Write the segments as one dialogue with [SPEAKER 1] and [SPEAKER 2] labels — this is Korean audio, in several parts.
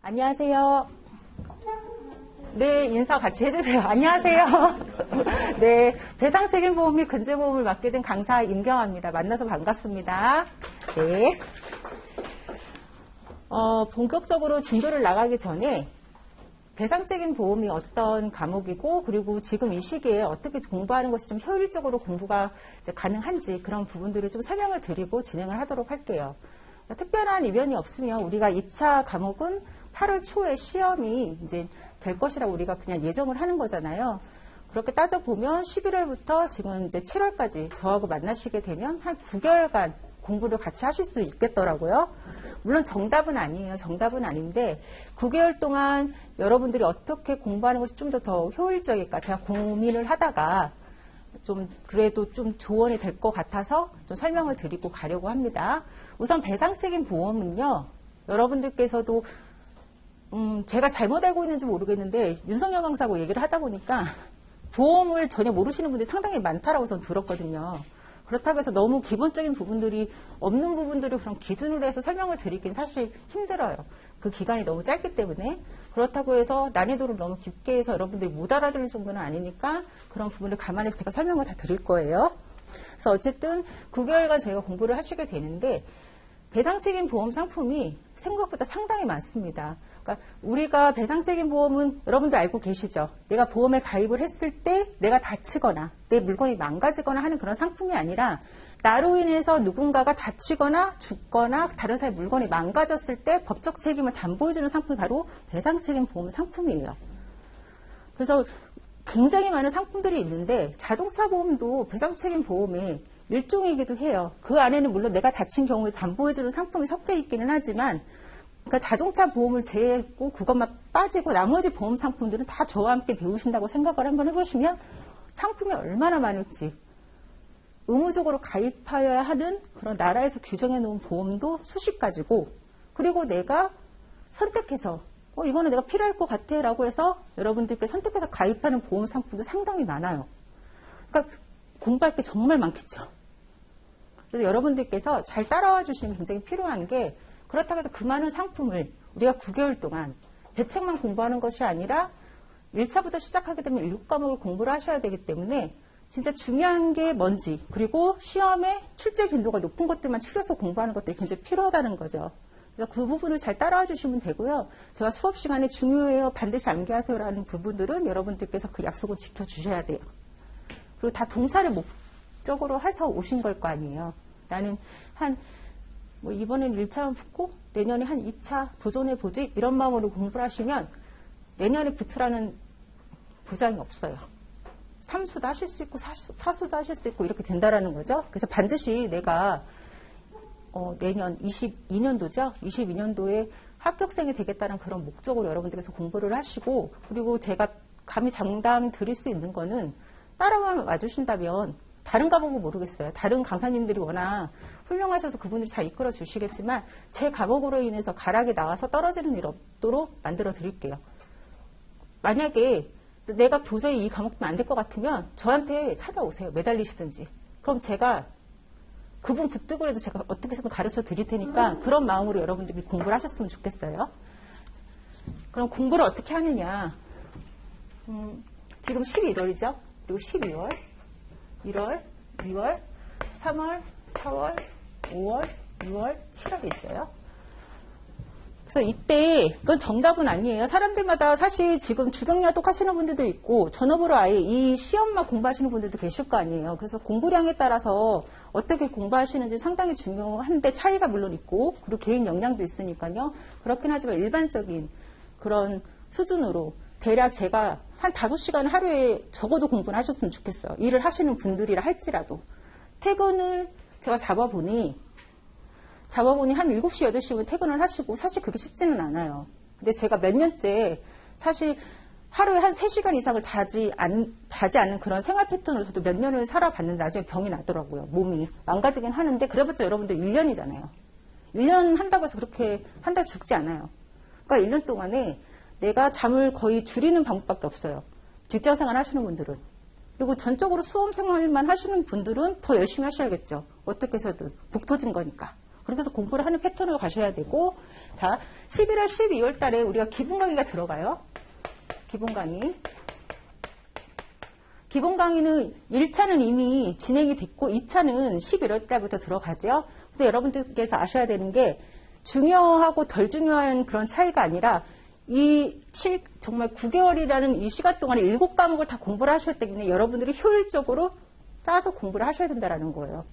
[SPEAKER 1] 안녕하세요. 네, 인사 같이 해주세요. 안녕하세요. 네, 배상책임보험 및 근제보험을 맡게 된 강사 임경아입니다. 만나서 반갑습니다. 네. 본격적으로 진도를 나가기 전에 배상책임보험이 어떤 과목이고, 그리고 지금 이 시기에 어떻게 공부하는 것이 좀 효율적으로 공부가 가능한지 그런 부분들을 좀 설명을 드리고 진행을 하도록 할게요. 특별한 이변이 없으면 우리가 2차 과목은 8월 초에 시험이 이제 될 것이라고 우리가 그냥 예정을 하는 거잖아요. 그렇게 따져보면 11월부터 지금 이제 7월까지 저하고 만나시게 되면 한 9개월간 공부를 같이 하실 수 있겠더라고요. 물론 정답은 아니에요. 정답은 아닌데 9개월 동안 여러분들이 어떻게 공부하는 것이 좀 더 효율적일까 제가 고민을 하다가 좀 그래도 좀 조언이 될 것 같아서 좀 설명을 드리고 가려고 합니다. 우선 배상책임보험은요. 여러분들께서도 제가 잘못 알고 있는지 모르겠는데 윤석열 강사하고 얘기를 하다 보니까 보험을 전혀 모르시는 분들이 상당히 많다라고 저는 들었거든요. 그렇다고 해서 너무 기본적인 부분들이 없는 부분들을 그런 기준으로 해서 설명을 드리긴 사실 힘들어요. 그 기간이 너무 짧기 때문에. 그렇다고 해서 난이도를 너무 깊게 해서 여러분들이 못 알아들을 정도는 아니니까 그런 부분을 감안해서 제가 설명을 다 드릴 거예요. 그래서 어쨌든 9개월간 저희가 공부를 하시게 되는데 배상책임보험 상품이 생각보다 상당히 많습니다. 그러니까 우리가 배상책임보험은 여러분들 알고 계시죠? 내가 보험에 가입을 했을 때 내가 다치거나 내 물건이 망가지거나 하는 그런 상품이 아니라 나로 인해서 누군가가 다치거나 죽거나 다른 사람의 물건이 망가졌을 때 법적 책임을 담보해주는 상품이 바로 배상책임보험 상품이에요. 그래서 굉장히 많은 상품들이 있는데 자동차 보험도 배상책임보험의 일종이기도 해요. 그 안에는 물론 내가 다친 경우에 담보해주는 상품이 섞여 있기는 하지만 그러니까 자동차 보험을 제외했고 그것만 빠지고 나머지 보험 상품들은 다 저와 함께 배우신다고 생각을 한번 해보시면 상품이 얼마나 많을지 의무적으로 가입하여야 하는 그런 나라에서 규정해 놓은 보험도 수십 가지고 그리고 내가 선택해서 이거는 내가 필요할 것 같아 라고 해서 여러분들께 선택해서 가입하는 보험 상품도 상당히 많아요. 그러니까 공부할 게 정말 많겠죠. 그래서 여러분들께서 잘 따라와 주시면 굉장히 필요한 게 그렇다고 해서 그 많은 상품을 우리가 9개월 동안 대책만 공부하는 것이 아니라 1차부터 시작하게 되면 7과목을 공부를 하셔야 되기 때문에 진짜 중요한 게 뭔지 그리고 시험에 출제 빈도가 높은 것들만 추려서 공부하는 것들이 굉장히 필요하다는 거죠. 그래서 그 부분을 잘 따라와 주시면 되고요. 제가 수업 시간에 중요해요. 반드시 암기하세요라는 부분들은 여러분들께서 그 약속을 지켜주셔야 돼요. 그리고 다 동차를 목적으로 해서 오신 걸 거 아니에요. 나는 이번엔 1차만 붙고 내년에 한 2차 도전해보지 이런 마음으로 공부를 하시면 내년에 붙으라는 보장이 없어요. 3수도 하실 수 있고 4수도 하실 수 있고 이렇게 된다라는 거죠. 그래서 반드시 내가 내년 22년도죠. 22년도에 합격생이 되겠다는 그런 목적으로 여러분들께서 공부를 하시고 그리고 제가 감히 장담 드릴 수 있는 거는 따라만 와주신다면 다른 과목은 모르겠어요. 다른 강사님들이 워낙 훌륭하셔서 그분들이 잘 이끌어 주시겠지만 제 과목으로 인해서 가락이 나와서 떨어지는 일 없도록 만들어 드릴게요. 만약에 내가 도저히 이 과목 때문에 안 될 것 같으면 저한테 찾아오세요. 매달리시든지. 그럼 제가 그분 붙들고라도 제가 어떻게 해서든 가르쳐 드릴 테니까 그런 마음으로 여러분들이 공부를 하셨으면 좋겠어요. 그럼 공부를 어떻게 하느냐. 지금 11월이죠. 그리고 12월, 1월, 2월, 3월, 4월, 5월, 6월, 7월이 있어요. 그래서 이때 그건 정답은 아니에요. 사람들마다 사실 지금 주경야독 하시는 분들도 있고 전업으로 아예 이 시험만 공부하시는 분들도 계실 거 아니에요. 그래서 공부량에 따라서 어떻게 공부하시는지 상당히 중요한데 차이가 물론 있고 그리고 개인 역량도 있으니까요. 그렇긴 하지만 일반적인 그런 수준으로 대략 제가 한 5시간 하루에 적어도 공부를 하셨으면 좋겠어요. 일을 하시는 분들이라 할지라도. 퇴근을 제가 잡아보니 한 7시, 8시면 퇴근을 하시고 사실 그게 쉽지는 않아요. 근데 제가 몇 년째 사실 하루에 한 3시간 이상을 자지 않는 그런 생활 패턴을 저도 몇 년을 살아봤는데 나중에 병이 나더라고요. 몸이 망가지긴 하는데 그래봤자 여러분들 1년이잖아요. 1년 한다고 해서 그렇게 한 달 죽지 않아요. 그러니까 1년 동안에 내가 잠을 거의 줄이는 방법밖에 없어요. 직장생활 하시는 분들은. 그리고 전적으로 수험생활만 하시는 분들은 더 열심히 하셔야겠죠. 어떻게 해서든 복 터진 거니까. 그렇게 해서 공부를 하는 패턴으로 가셔야 되고 자, 11월, 12월 달에 우리가 기본 강의가 들어가요. 기본 강의. 기본 강의는 1차는 이미 진행이 됐고 2차는 11월 달부터 들어가죠. 근데 여러분들께서 아셔야 되는 게 중요하고 덜 중요한 그런 차이가 아니라 정말 9개월이라는 이 시간 동안에 7과목을 다 공부를 하셔야 되기 때문에 여러분들이 효율적으로 짜서 공부를 하셔야 된다는 거예요.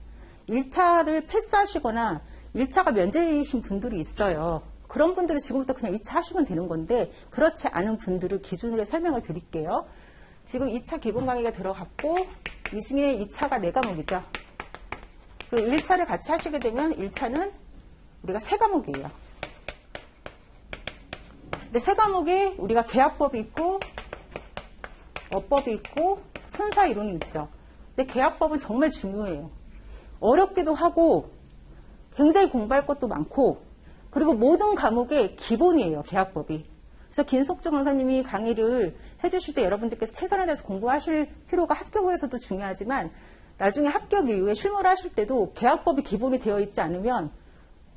[SPEAKER 1] 1차를 패스하시거나 1차가 면제이신 분들이 있어요. 그런 분들은 지금부터 그냥 2차 하시면 되는 건데 그렇지 않은 분들을 기준으로 설명을 드릴게요. 지금 2차 기본 강의가 들어갔고 이 중에 2차가 4과목이죠. 그리고 1차를 같이 하시게 되면 1차는 우리가 3과목이에요. 근데 3과목에 우리가 계약법이 있고 어법이 있고 순사이론이 있죠. 근데 계약법은 정말 중요해요. 어렵기도 하고 굉장히 공부할 것도 많고 그리고 모든 과목의 기본이에요. 계약법이. 그래서 김석주 강사님이 강의를 해주실 때 여러분들께서 최선을 다해서 공부하실 필요가 합격에서도 중요하지만 나중에 합격 이후에 실무를 하실 때도 계약법이 기본이 되어 있지 않으면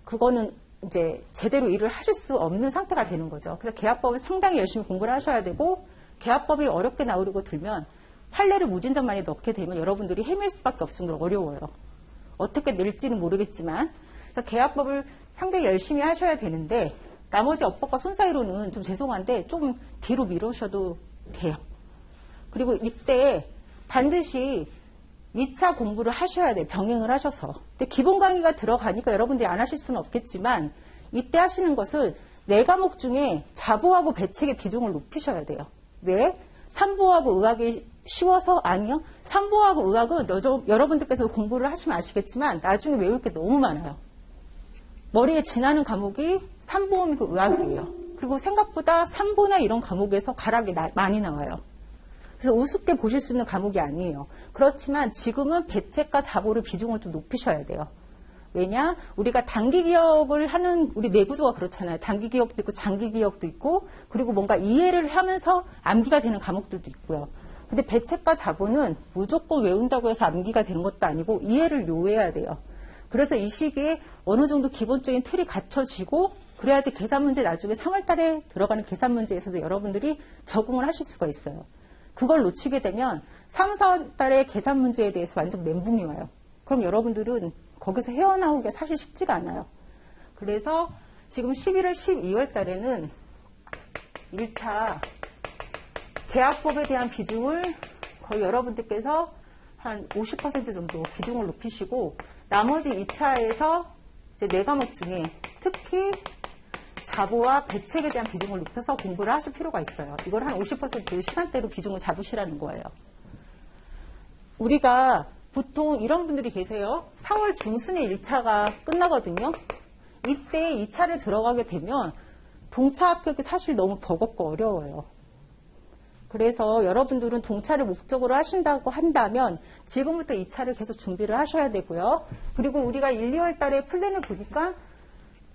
[SPEAKER 1] 그거는 이제 제대로 일을 하실 수 없는 상태가 되는 거죠. 그래서 계약법을 상당히 열심히 공부를 하셔야 되고 계약법이 어렵게 나오려고 들면 판례를 무진장 많이 넣게 되면 여러분들이 헤맬 수밖에 없을 정도로 어려워요. 어떻게 낼지는 모르겠지만 그래서 계약법을 상당히 열심히 하셔야 되는데 나머지 어법과 순사이론은 좀 죄송한데 좀 뒤로 미루셔도 돼요. 그리고 이때 반드시 2차 공부를 하셔야 돼요. 병행을 하셔서. 근데 기본 강의가 들어가니까 여러분들이 안 하실 수는 없겠지만 이때 하시는 것은 4과목 중에 자보하고 배책의 비중을 높이셔야 돼요. 왜? 산보하고 의학이 쉬워서? 아니요. 산보하고 의학은 여러분들께서 공부를 하시면 아시겠지만 나중에 외울 게 너무 많아요. 머리에 지나는 과목이 산보험이고 의학이에요. 그리고 생각보다 산보나 이런 과목에서 가락이 많이 나와요. 그래서 우습게 보실 수 있는 과목이 아니에요. 그렇지만 지금은 배책과 자보를 비중을 좀 높이셔야 돼요. 왜냐? 우리가 단기 기억을 하는 우리 내구조가 그렇잖아요. 단기 기억도 있고 장기 기억도 있고 그리고 뭔가 이해를 하면서 암기가 되는 과목들도 있고요. 근데 배책과 자보는 무조건 외운다고 해서 암기가 되는 것도 아니고 이해를 요해야 돼요. 그래서 이 시기에 어느 정도 기본적인 틀이 갖춰지고 그래야지 계산 문제 나중에 3월 달에 들어가는 계산 문제에서도 여러분들이 적응을 하실 수가 있어요. 그걸 놓치게 되면 3, 4월 달에 계산 문제에 대해서 완전 멘붕이 와요. 그럼 여러분들은 거기서 헤어나오기가 사실 쉽지가 않아요. 그래서 지금 11월, 12월 달에는 1차 계약법에 대한 비중을 거의 여러분들께서 한 50% 정도 비중을 높이시고 나머지 2차에서 이제 4과목 중에 특히 자보와 배책에 대한 비중을 높여서 공부를 하실 필요가 있어요. 이걸 한 50% 시간대로 비중을 잡으시라는 거예요. 우리가 보통 이런 분들이 계세요. 4월 중순에 1차가 끝나거든요. 이때 2차를 들어가게 되면 동차 합격이 사실 너무 버겁고 어려워요. 그래서 여러분들은 동차를 목적으로 하신다고 한다면 지금부터 2차를 계속 준비를 하셔야 되고요. 그리고 우리가 1, 2월 달에 플랜을 보니까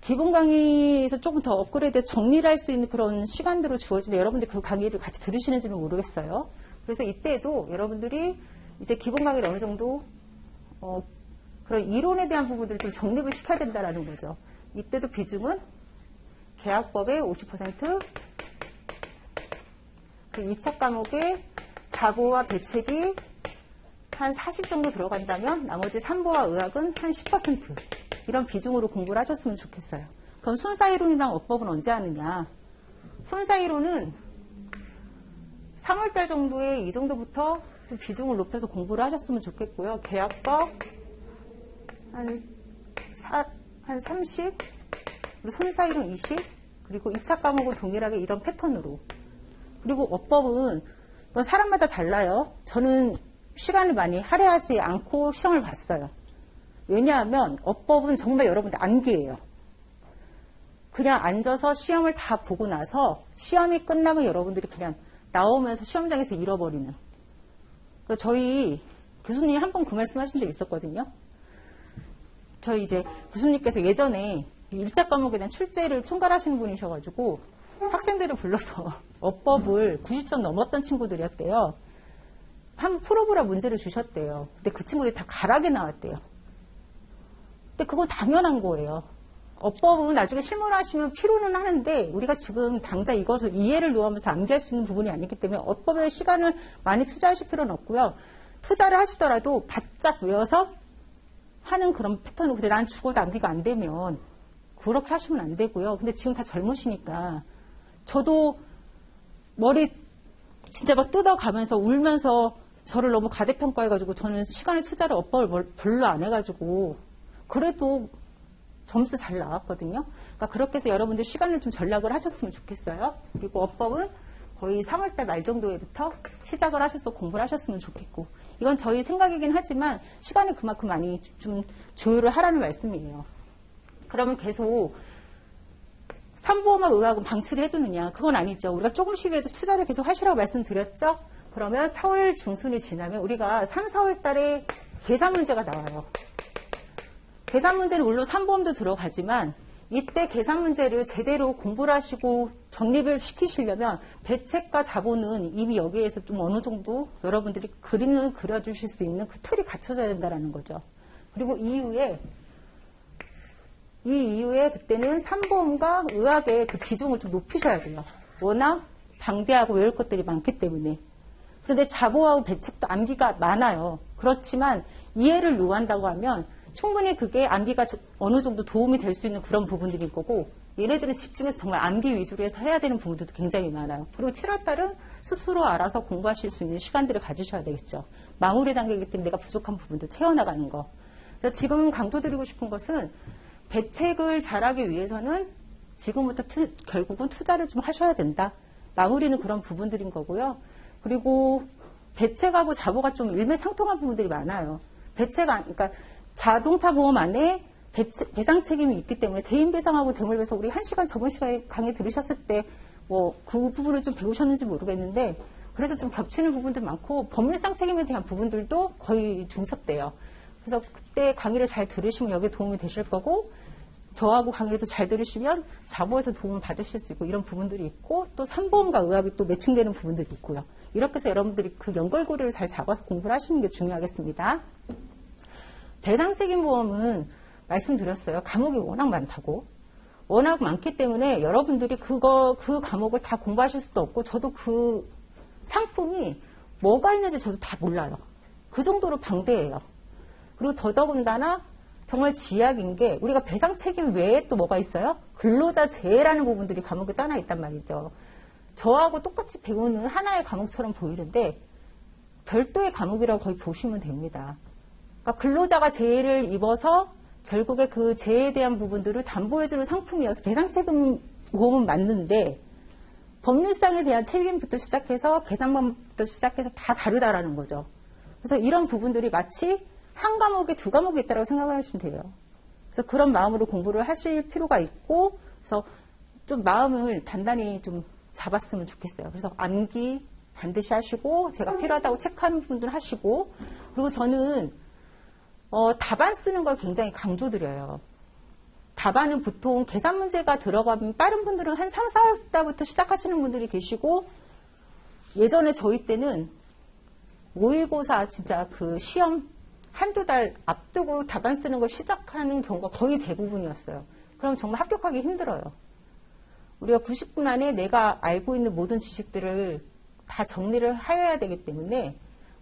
[SPEAKER 1] 기본 강의에서 조금 더 업그레이드 정리를 할 수 있는 그런 시간대로 주어지는데 여러분들 그 강의를 같이 들으시는지는 모르겠어요. 그래서 이때도 여러분들이 이제 기본 강의를 어느 정도 그런 이론에 대한 부분들을 좀 정립을 시켜야 된다는 거죠. 이때도 비중은 계약법의 50%, 그 2차 과목에 자보와 배책이 한 40 정도 들어간다면 나머지 산보와 의학은 한 10% 이런 비중으로 공부를 하셨으면 좋겠어요. 그럼 순사이론이랑 어법은 언제 하느냐? 순사이론은 3월달 정도에 이 정도부터 좀 비중을 높여서 공부를 하셨으면 좋겠고요. 계약법 한 30, 그리고 순사이론 20, 그리고 2차 과목은 동일하게 이런 패턴으로. 그리고 어법은 사람마다 달라요. 저는 시간을 많이 할애하지 않고 시험을 봤어요. 왜냐하면 어법은 정말 여러분들 암기예요. 그냥 앉아서 시험을 다 보고 나서 시험이 끝나면 여러분들이 그냥 나오면서 시험장에서 잃어버리는. 저희 교수님이 한 번 그 말씀 하신 적 있었거든요. 저희 이제 교수님께서 예전에 1차 과목에 대한 출제를 총괄하시는 분이셔가지고 학생들을 불러서 어법을 90점 넘었던 친구들이었대요. 한번 풀어보라 문제를 주셨대요. 근데 그 친구들이 다 가락에 나왔대요. 근데 그건 당연한 거예요. 어법은 나중에 실무하시면 필요는 하는데 우리가 지금 당장 이것을 이해를 요하면서 암기할 수 있는 부분이 아니기 때문에 어법에 시간을 많이 투자하실 필요는 없고요. 투자를 하시더라도 바짝 외워서 하는 그런 패턴이고, 근데 난 죽어도 암기가 안 되면 그렇게 하시면 안 되고요. 근데 지금 다 젊으시니까 저도 머리 진짜 막 뜯어가면서 울면서 저를 너무 가대평가해가지고 저는 시간의 투자를 어법을 별로 안 해가지고 그래도 점수 잘 나왔거든요. 그러니까 그렇게 해서 여러분들 시간을 좀 전략을 하셨으면 좋겠어요. 그리고 어법은 거의 3월달 말 정도에부터 시작을 하셔서 공부를 하셨으면 좋겠고, 이건 저희 생각이긴 하지만 시간을 그만큼 많이 좀 조율을 하라는 말씀이에요. 그러면 계속 삼보험학 의학은 방치를 해두느냐? 그건 아니죠. 우리가 조금씩이라도 투자를 계속 하시라고 말씀드렸죠? 그러면 4월 중순이 지나면 우리가 3, 4월 달에 계산 문제가 나와요. 계산 문제는 물론 삼보험도 들어가지만 이때 계산 문제를 제대로 공부를 하시고 정립을 시키시려면 배책과 자본은 이미 여기에서 좀 어느 정도 여러분들이 그림을 그려주실 수 있는 그 틀이 갖춰져야 된다는 거죠. 그리고 이후에 그때는 삼보험과 의학의 그 비중을 좀 높이셔야 돼요. 워낙 방대하고 외울 것들이 많기 때문에. 그런데 자보하고 배책도 암기가 많아요. 그렇지만 이해를 요한다고 하면 충분히 그게 암기가 어느 정도 도움이 될 수 있는 그런 부분들인 거고, 얘네들은 집중해서 정말 암기 위주로 해서 해야 되는 부분들도 굉장히 많아요. 그리고 7월달은 스스로 알아서 공부하실 수 있는 시간들을 가지셔야 되겠죠. 마무리 단계이기 때문에 내가 부족한 부분도 채워나가는 거. 그래서 지금 강조드리고 싶은 것은 배책을 잘하기 위해서는 지금부터 결국은 투자를 좀 하셔야 된다. 마무리는 그런 부분들인 거고요. 그리고 배책하고 자보가 좀 일맥상통한 부분들이 많아요. 그러니까 자동차 보험 안에 배상 책임이 있기 때문에 대인 배상하고 대물 배상, 우리 1시간 저번 시간에 강의 들으셨을 때 뭐 그 부분을 좀 배우셨는지 모르겠는데, 그래서 좀 겹치는 부분들 많고 법률상 책임에 대한 부분들도 거의 중첩돼요. 그래서 그때 강의를 잘 들으시면 여기에 도움이 되실 거고, 저하고 강의를 잘 들으시면 자보에서 도움을 받으실 수 있고, 이런 부분들이 있고, 또 삼보험과 의학이 또 매칭되는 부분들이 있고요. 이렇게 해서 여러분들이 그 연결고리를 잘 잡아서 공부를 하시는 게 중요하겠습니다. 배상책임보험은 말씀드렸어요. 과목이 워낙 많다고. 워낙 많기 때문에 여러분들이 그 과목을 다 공부하실 수도 없고, 저도 그 상품이 뭐가 있는지 저도 다 몰라요. 그 정도로 방대해요. 그리고 더더군다나 정말 지약인 게, 우리가 배상책임 외에 또 뭐가 있어요? 근로자 재해라는 부분들이 과목에 따라 있단 말이죠. 저하고 똑같이 배우는 하나의 과목처럼 보이는데 별도의 과목이라고 거의 보시면 됩니다. 그러니까 근로자가 재해를 입어서 결국에 그 재해에 대한 부분들을 담보해주는 상품이어서 배상책임 보험은 맞는데, 법률상에 대한 책임부터 시작해서 계산법부터 시작해서 다 다르다라는 거죠. 그래서 이런 부분들이 마치 한 과목에 두 과목이 있다고 생각하시면 돼요. 그래서 그런 마음으로 공부를 하실 필요가 있고, 그래서 좀 마음을 단단히 좀 잡았으면 좋겠어요. 그래서 암기 반드시 하시고, 제가 필요하다고 체크하는 부분들 하시고, 그리고 저는 답안 쓰는 걸 굉장히 강조드려요. 답안은 보통 계산 문제가 들어가면 빠른 분들은 한 3, 4달부터 시작하시는 분들이 계시고, 예전에 저희 때는 모의고사 진짜 그 시험 한두 달 앞두고 답안 쓰는 걸 시작하는 경우가 거의 대부분이었어요. 그럼 정말 합격하기 힘들어요. 우리가 90분 안에 내가 알고 있는 모든 지식들을 다 정리를 해야 되기 때문에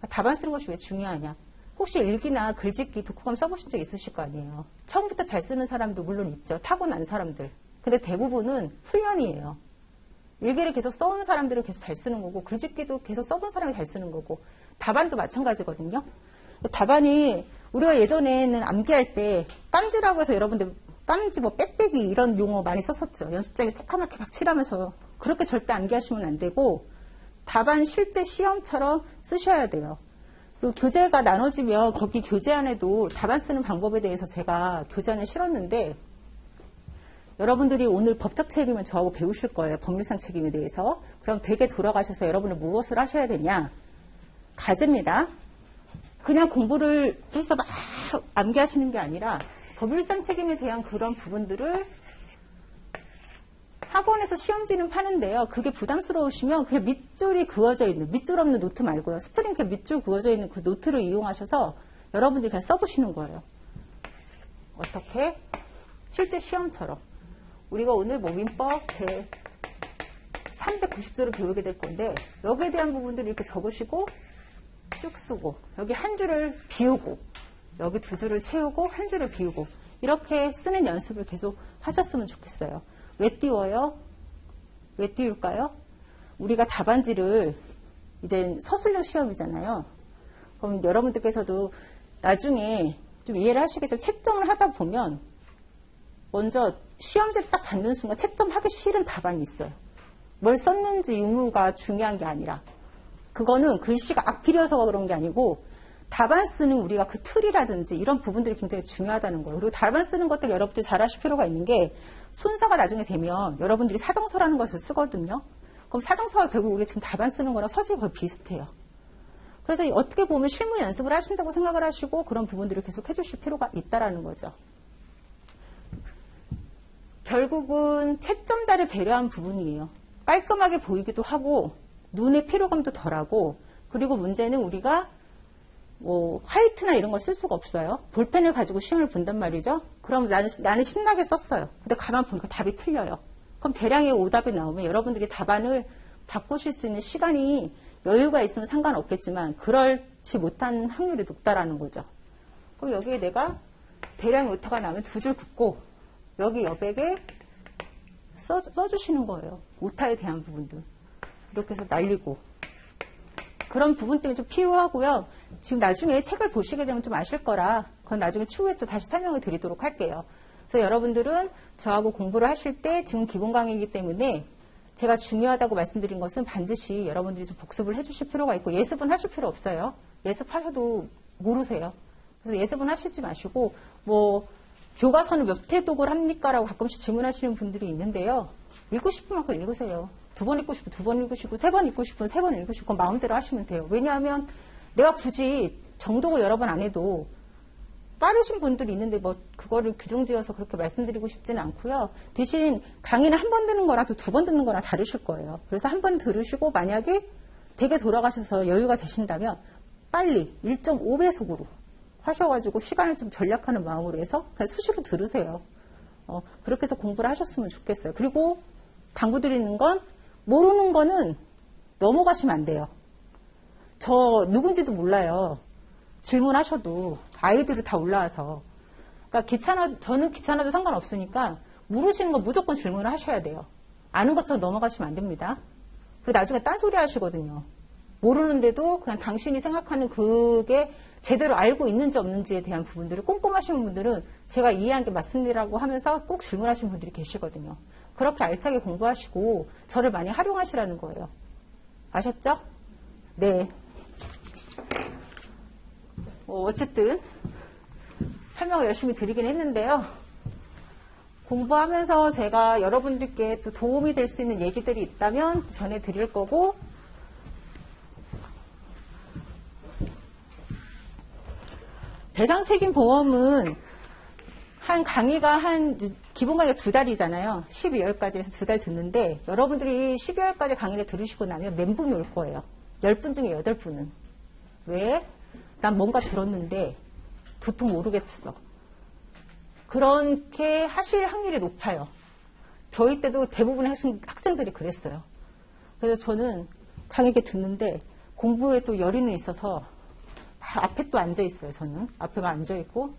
[SPEAKER 1] 답안 쓰는 것이 왜 중요하냐. 혹시 일기나 글짓기, 독후감 써보신 적 있으실 거 아니에요. 처음부터 잘 쓰는 사람도 물론 있죠. 타고난 사람들. 근데 대부분은 훈련이에요. 일기를 계속 써오는 사람들은 계속 잘 쓰는 거고, 글짓기도 계속 써본 사람이 잘 쓰는 거고, 답안도 마찬가지거든요. 답안이 우리가 예전에는 암기할 때 깜지라고 해서 여러분들 깜지 뭐 빽빽이 이런 용어 많이 썼었죠. 연습장에 새카맣게 막 칠하면서. 그렇게 절대 암기하시면 안 되고, 답안 실제 시험처럼 쓰셔야 돼요. 그리고 교재가 나눠지면 거기 교재 안에도 답안 쓰는 방법에 대해서 제가 교재 안에 실었는데, 여러분들이 오늘 법적 책임을 저하고 배우실 거예요. 법률상 책임에 대해서. 그럼 댁에 돌아가셔서 여러분은 무엇을 하셔야 되냐? 가집니다. 그냥 공부를 해서 막 암기하시는 게 아니라 법률상 책임에 대한 그런 부분들을 학원에서 시험지는 파는데요. 그게 부담스러우시면 그냥 밑줄이 그어져 있는, 밑줄 없는 노트 말고요. 스프링캡 밑줄 그어져 있는 그 노트를 이용하셔서 여러분들이 그냥 써보시는 거예요. 어떻게? 실제 시험처럼. 우리가 오늘 민법 제 390조를 배우게 될 건데 여기에 대한 부분들을 이렇게 적으시고 쭉 쓰고 여기 한 줄을 비우고 여기 두 줄을 채우고 한 줄을 비우고 이렇게 쓰는 연습을 계속 하셨으면 좋겠어요. 왜 띄워요? 왜 띄울까요? 우리가 답안지를 이제 서술형 시험이잖아요. 그럼 여러분들께서도 나중에 좀 이해를 하시겠지만 채점을 하다 보면 먼저 시험지를 딱 받는 순간 채점하기 싫은 답안이 있어요. 뭘 썼는지 유무가 중요한 게 아니라 그거는 글씨가 악필이어서 그런 게 아니고 답안 쓰는 우리가 그 틀이라든지 이런 부분들이 굉장히 중요하다는 거예요. 그리고 답안 쓰는 것들 여러분들이 잘 하실 필요가 있는 게 순서가 나중에 되면 여러분들이 사정서라는 것을 쓰거든요. 그럼 사정서가 결국 우리 지금 답안 쓰는 거랑 서술이 거의 비슷해요. 그래서 어떻게 보면 실무 연습을 하신다고 생각을 하시고 그런 부분들을 계속 해주실 필요가 있다라는 거죠. 결국은 채점자를 배려한 부분이에요. 깔끔하게 보이기도 하고 눈의 피로감도 덜하고 그리고 문제는 우리가 화이트나 이런 걸 쓸 수가 없어요. 볼펜을 가지고 시험을 본단 말이죠. 그럼 나는 신나게 썼어요. 근데 가만 보니까 답이 틀려요. 그럼 대량의 오답이 나오면 여러분들이 답안을 바꾸실 수 있는 시간이 여유가 있으면 상관없겠지만 그렇지 못한 확률이 높다라는 거죠. 그럼 여기에 내가 대량의 오타가 나면 두 줄 긋고 여기 여백에 써주시는 거예요. 오타에 대한 부분들. 이렇게 해서 날리고. 그런 부분 때문에 좀 필요하고요. 지금 나중에 책을 보시게 되면 좀 아실 거라 그건 나중에 추후에 또 다시 설명을 드리도록 할게요. 그래서 여러분들은 저하고 공부를 하실 때 지금 기본 강의이기 때문에 제가 중요하다고 말씀드린 것은 반드시 여러분들이 좀 복습을 해주실 필요가 있고 예습은 하실 필요 없어요. 예습하셔도 모르세요. 그래서 예습은 하시지 마시고 교과서는 몇 회독을 합니까? 라고 가끔씩 질문하시는 분들이 있는데요. 읽고 싶은 만큼 읽으세요. 두 번 읽고 싶으면 두 번 읽으시고 세 번 읽고 싶으면 세 번 읽으시고 마음대로 하시면 돼요. 왜냐하면 내가 굳이 정독을 여러 번 안 해도 빠르신 분들이 있는데 그거를 규정지어서 그렇게 말씀드리고 싶지는 않고요. 대신 강의는 한 번 듣는 거랑 또 두 번 듣는 거랑 다르실 거예요. 그래서 한 번 들으시고 만약에 댁에 돌아가셔서 여유가 되신다면 빨리 1.5배속으로 하셔가지고 시간을 좀 절약하는 마음으로 해서 그냥 수시로 들으세요. 그렇게 해서 공부를 하셨으면 좋겠어요. 그리고 당부드리는 건 모르는 거는 넘어가시면 안 돼요. 저 누군지도 몰라요. 질문하셔도 아이들이 다 올라와서. 그러니까 저는 귀찮아도 상관없으니까 모르시는 거 무조건 질문을 하셔야 돼요. 아는 것처럼 넘어가시면 안 됩니다. 그리고 나중에 딴소리 하시거든요. 모르는데도 그냥 당신이 생각하는 그게 제대로 알고 있는지 없는지에 대한 부분들을 꼼꼼하신 분들은 제가 이해한 게 맞습니다라고 하면서 꼭 질문하시는 분들이 계시거든요. 그렇게 알차게 공부하시고 저를 많이 활용하시라는 거예요. 아셨죠? 네. 어쨌든 설명을 열심히 드리긴 했는데요. 공부하면서 제가 여러분들께 또 도움이 될 수 있는 얘기들이 있다면 전해드릴 거고 배상책임보험은 기본 강의가 2달이잖아요. 12월까지 해서 2달 듣는데 여러분들이 12월까지 강의를 들으시고 나면 멘붕이 올 거예요. 10분 중에 8분은. 왜? 난 뭔가 들었는데 도통 모르겠어. 그렇게 하실 확률이 높아요. 저희 때도 대부분의 학생들이 그랬어요. 그래서 저는 강의를 듣는데 공부에 또 열의는 있어서 앞에 또 앉아있어요. 저는 앞에가 앉아있고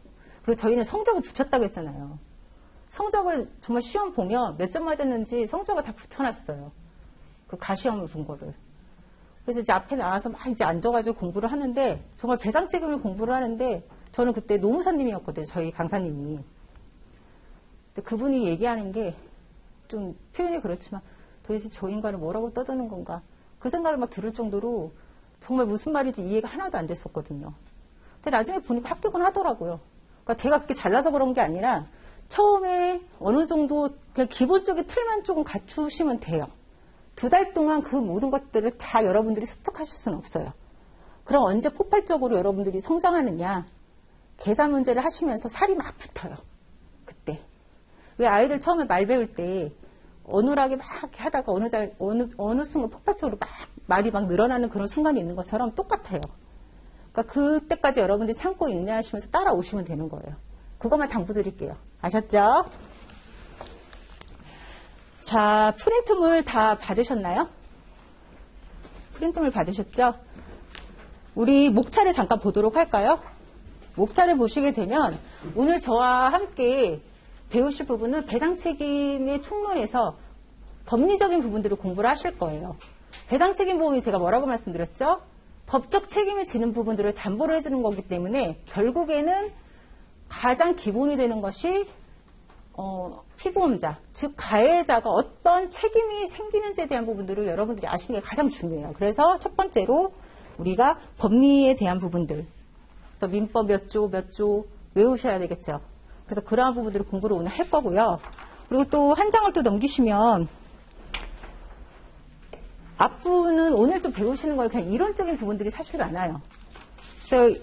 [SPEAKER 1] 그리고 저희는 성적을 붙였다고 했잖아요. 성적을 정말 시험 보면 몇 점 맞았는지 성적을 다 붙여놨어요. 그 가시험을 본 거를. 그래서 이제 앞에 나와서 막 이제 앉아가지고 공부를 하는데 정말 배상책임을 공부를 하는데 저는 그때 노무사님이었거든요. 저희 강사님이. 근데 그분이 얘기하는 게 좀 표현이 그렇지만 도대체 저 인간은 뭐라고 떠드는 건가 그 생각이 막 들을 정도로 정말 무슨 말인지 이해가 하나도 안 됐었거든요. 근데 나중에 보니까 합격은 하더라고요. 그러니까 제가 그렇게 잘나서 그런 게 아니라 처음에 어느 정도 그냥 기본적인 틀만 조금 갖추시면 돼요. 2달 동안 그 모든 것들을 다 여러분들이 습득하실 수는 없어요. 그럼 언제 폭발적으로 여러분들이 성장하느냐. 계산 문제를 하시면서 살이 막 붙어요. 그때. 왜 아이들 처음에 말 배울 때 어눌하게 막 이렇게 하다가 어느 순간 폭발적으로 막 말이 막 늘어나는 그런 순간이 있는 것처럼 똑같아요. 그러니까 그때까지 여러분들이 참고 인내하시면서 따라오시면 되는 거예요. 그것만 당부드릴게요. 아셨죠? 자, 프린트물 다 받으셨나요? 프린트물 받으셨죠? 우리 목차를 잠깐 보도록 할까요? 목차를 보시게 되면 오늘 저와 함께 배우실 부분은 배상 책임의 총론에서 법리적인 부분들을 공부를 하실 거예요. 배상 책임 보험이 제가 뭐라고 말씀드렸죠? 법적 책임을 지는 부분들을 담보로 해주는 거기 때문에 결국에는 가장 기본이 되는 것이 피보험자, 즉 가해자가 어떤 책임이 생기는지에 대한 부분들을 여러분들이 아시는 게 가장 중요해요. 그래서 첫 번째로 우리가 법리에 대한 부분들, 그래서 민법 몇 조 외우셔야 되겠죠. 그래서 그러한 부분들을 공부를 오늘 할 거고요. 그리고 또 한 장을 또 넘기시면 앞부분은 오늘 좀 배우시는 걸 그냥 이론적인 부분들이 사실 많아요. 그래서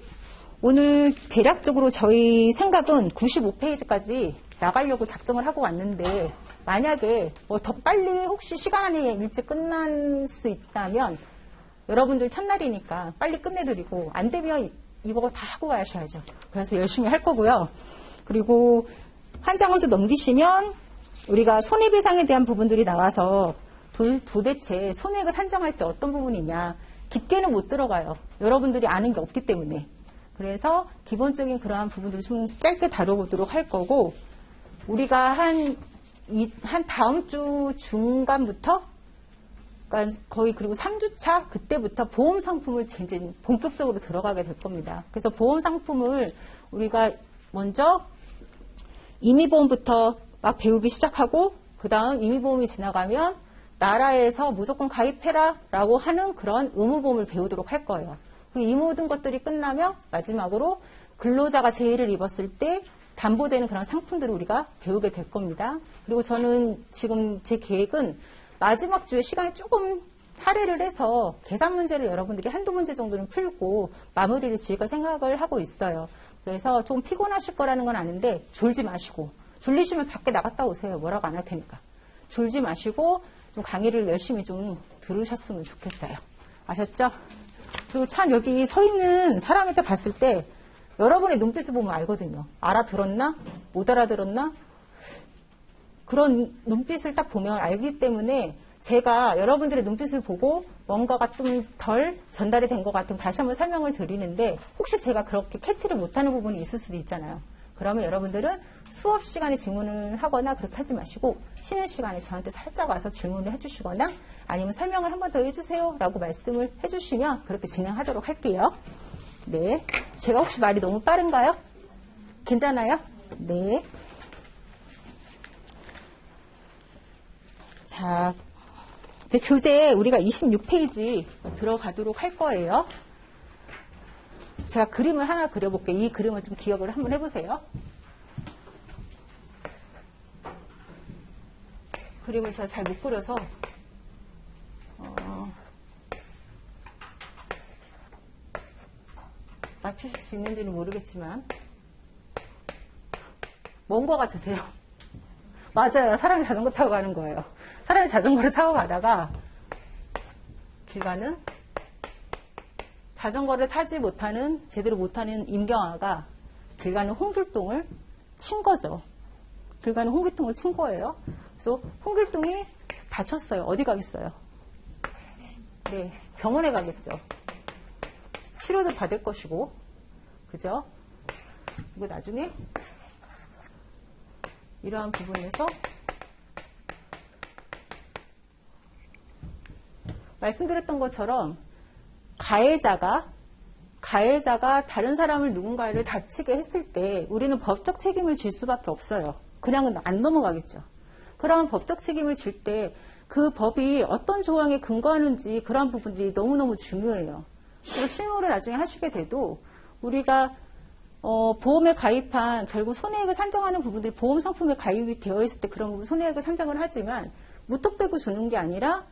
[SPEAKER 1] 오늘 대략적으로 저희 생각은 95페이지까지 나가려고 작정을 하고 왔는데 만약에 뭐 더 빨리 혹시 시간 안에 일찍 끝날 수 있다면 여러분들 첫날이니까 빨리 끝내드리고 안 되면 이거 다 하고 가셔야죠. 그래서 열심히 할 거고요. 그리고 한 장을 또 넘기시면 우리가 손해배상에 대한 부분들이 나와서 도대체 손해액을 산정할 때 어떤 부분이냐 깊게는 못 들어가요. 여러분들이 아는 게 없기 때문에. 그래서 기본적인 그러한 부분들을 좀 짧게 다뤄보도록 할 거고 우리가 한 다음 주 중간부터 그러니까 거의 그리고 3주차 그때부터 보험 상품을 이제 본격적으로 들어가게 될 겁니다. 그래서 보험 상품을 우리가 먼저 임의보험부터 막 배우기 시작하고 그 다음 임의보험이 지나가면 나라에서 무조건 가입해라 라고 하는 그런 의무보험을 배우도록 할 거예요. 그리고 이 모든 것들이 끝나면 마지막으로 근로자가 재해를 입었을 때 담보되는 그런 상품들을 우리가 배우게 될 겁니다. 그리고 저는 지금 제 계획은 마지막 주에 시간을 조금 할애를 해서 계산 문제를 여러분들이 한두 문제 정도는 풀고 마무리를 지을까 생각을 하고 있어요. 그래서 좀 피곤하실 거라는 건 아는데 졸지 마시고 졸리시면 밖에 나갔다 오세요. 뭐라고 안 할 테니까. 졸지 마시고 좀 강의를 열심히 좀 들으셨으면 좋겠어요. 아셨죠? 그리고 참 여기 서 있는 사람한테 봤을 때 여러분의 눈빛을 보면 알거든요. 알아들었나? 못 알아들었나? 그런 눈빛을 딱 보면 알기 때문에 제가 여러분들의 눈빛을 보고 뭔가가 좀 덜 전달이 된 것 같으면 다시 한번 설명을 드리는데 혹시 제가 그렇게 캐치를 못하는 부분이 있을 수도 있잖아요. 그러면 여러분들은 수업 시간에 질문을 하거나 그렇게 하지 마시고 쉬는 시간에 저한테 살짝 와서 질문을 해주시거나 아니면 설명을 한 번 더 해주세요 라고 말씀을 해주시면 그렇게 진행하도록 할게요. 네, 제가 혹시 말이 너무 빠른가요? 괜찮아요? 네. 자, 이제 교재 우리가 26페이지 들어가도록 할 거예요. 제가 그림을 하나 그려볼게요. 이 그림을 좀 기억을 한번 해보세요. 그림을 제가 잘 못 그려서 맞추실 수 있는지는 모르겠지만 먼 거 같으세요? 맞아요. 사람이 자전거 타고 가는 거예요. 사람이 자전거를 타고 가다가 길 가는 자전거를 타지 못하는 제대로 못하는 임경아가 길 가는 홍길동을 친 거죠. 길 가는 홍길동을 친 거예요. 그래서 홍길동이 다쳤어요. 어디 가겠어요? 네, 병원에 가겠죠. 치료도 받을 것이고, 그죠? 그리고 나중에 이러한 부분에서 말씀드렸던 것처럼 가해자가 다른 사람을 누군가를 다치게 했을 때 우리는 법적 책임을 질 수밖에 없어요. 그냥은 안 넘어가겠죠. 그런 법적 책임을 질 때 그 법이 어떤 조항에 근거하는지 그런 부분들이 너무너무 중요해요. 그리고 실무를 나중에 하시게 돼도 우리가 보험에 가입한 결국 손해액을 산정하는 부분들이 보험 상품에 가입이 되어 있을 때 그런 부분 손해액을 산정을 하지만 무턱대고 주는 게 아니라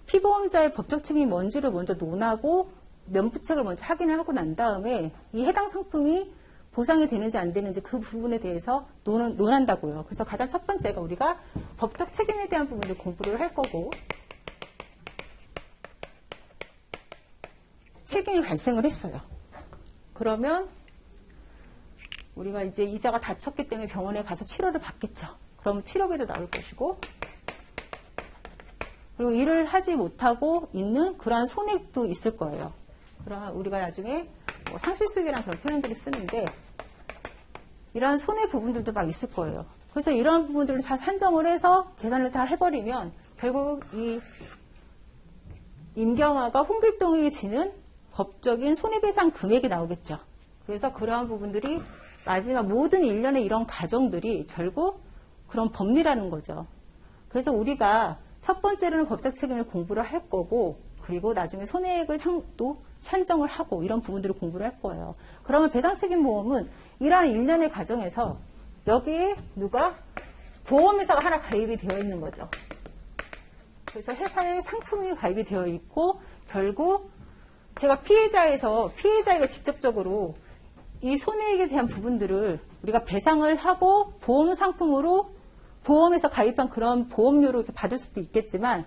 [SPEAKER 1] 피보험자의 법적 책임이 뭔지를 먼저 논하고 면부책을 먼저 확인을 하고 난 다음에 이 해당 상품이 보상이 되는지 안 되는지 그 부분에 대해서 논한다고요. 그래서 가장 첫 번째가 우리가 법적 책임에 대한 부분을 공부를 할 거고 책임이 발생을 했어요. 그러면 우리가 이제 이자가 다쳤기 때문에 병원에 가서 치료를 받겠죠. 그러면 치료비도 나올 것이고, 그리고 일을 하지 못하고 있는 그러한 손해도 있을 거예요. 그러면 우리가 나중에 뭐 상실수익이라는 그런 표현들을 쓰는데, 이러한 손해 부분들도 막 있을 거예요. 그래서 이러한 부분들을 다 산정을 해서 계산을 다 해버리면 결국 이 임경화가 홍길동에게 지는 법적인 손해배상 금액이 나오겠죠. 그래서 그러한 부분들이 마지막 모든 일련의 이런 과정들이 결국 그런 법리라는 거죠. 그래서 우리가 첫 번째로는 법적 책임을 공부를 할 거고, 그리고 나중에 손해액을 또 산정을 하고 이런 부분들을 공부를 할 거예요. 그러면 배상책임보험은 이러한 일련의 과정에서 여기에 누가 보험회사가 하나 가입이 되어 있는 거죠. 그래서 회사의 상품이 가입이 되어 있고, 결국 제가 피해자에게 직접적으로 이 손해액에 대한 부분들을 우리가 배상을 하고 보험 상품으로 보험에서 가입한 그런 보험료로 이렇게 받을 수도 있겠지만,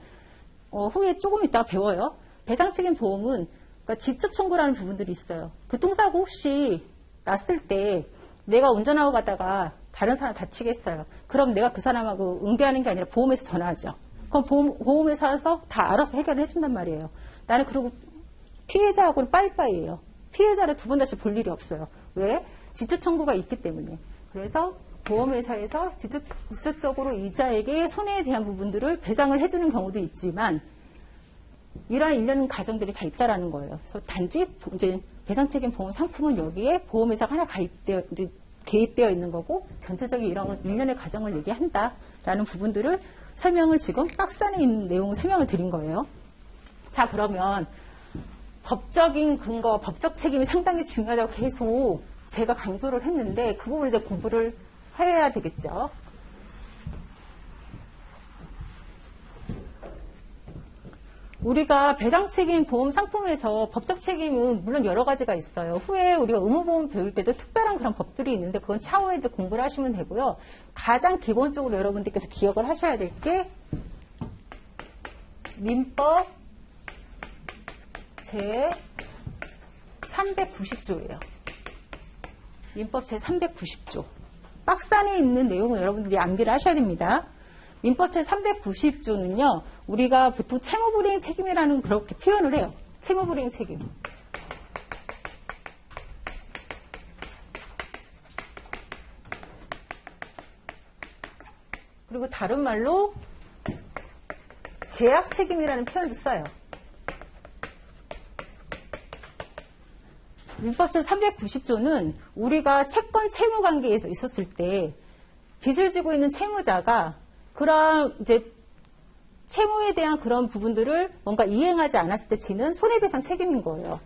[SPEAKER 1] 후에 조금 이따가 배워요. 배상책임 보험은 그러니까 직접 청구라는 부분들이 있어요. 교통사고 혹시 났을 때 내가 운전하고 가다가 다른 사람 다치겠어요. 그럼 내가 그 사람하고 응대하는 게 아니라 보험회사 전화하죠. 그럼 보험회사에서 다 알아서 해결을 해준단 말이에요. 나는 그리고 피해자하고는 빠이빠이예요. 피해자를 두 번 다시 볼 일이 없어요. 왜? 직접 청구가 있기 때문에. 그래서 보험회사에서 직접적으로 이자에게 손해에 대한 부분들을 배상을 해주는 경우도 있지만, 이러한 일련 과정들이 다 있다라는 거예요. 그래서 단지 이제 배상책임 보험 상품은 여기에 보험회사가 하나 개입되어 있는 거고, 전체적인 이런 일련의 과정을 얘기한다라는 부분들을 설명을 지금 박스 안에 있는 내용을 설명을 드린 거예요. 자, 그러면 법적인 근거, 법적 책임이 상당히 중요하다고 계속 제가 강조를 했는데, 그 부분을 이제 공부를 해야 되겠죠. 우리가 배상책임 보험 상품에서 법적 책임은 물론 여러 가지가 있어요. 후에 우리가 의무보험 배울 때도 특별한 그런 법들이 있는데, 그건 차후에 이제 공부를 하시면 되고요. 가장 기본적으로 여러분들께서 기억을 하셔야 될 게 민법 제 390조예요. 민법 제 390조. 박스 안에 있는 내용을 여러분들이 암기를 하셔야 됩니다. 민법 제 390조는요, 우리가 보통 채무불이행 책임이라는 그렇게 표현을 해요. 채무불이행 책임. 그리고 다른 말로 계약 책임이라는 표현도 써요. 민법 제 390조는 우리가 채권 채무 관계에서 있었을 때 빚을 지고 있는 채무자가 그런 이제 채무에 대한 그런 부분들을 뭔가 이행하지 않았을 때 지는 손해배상 책임인 거예요.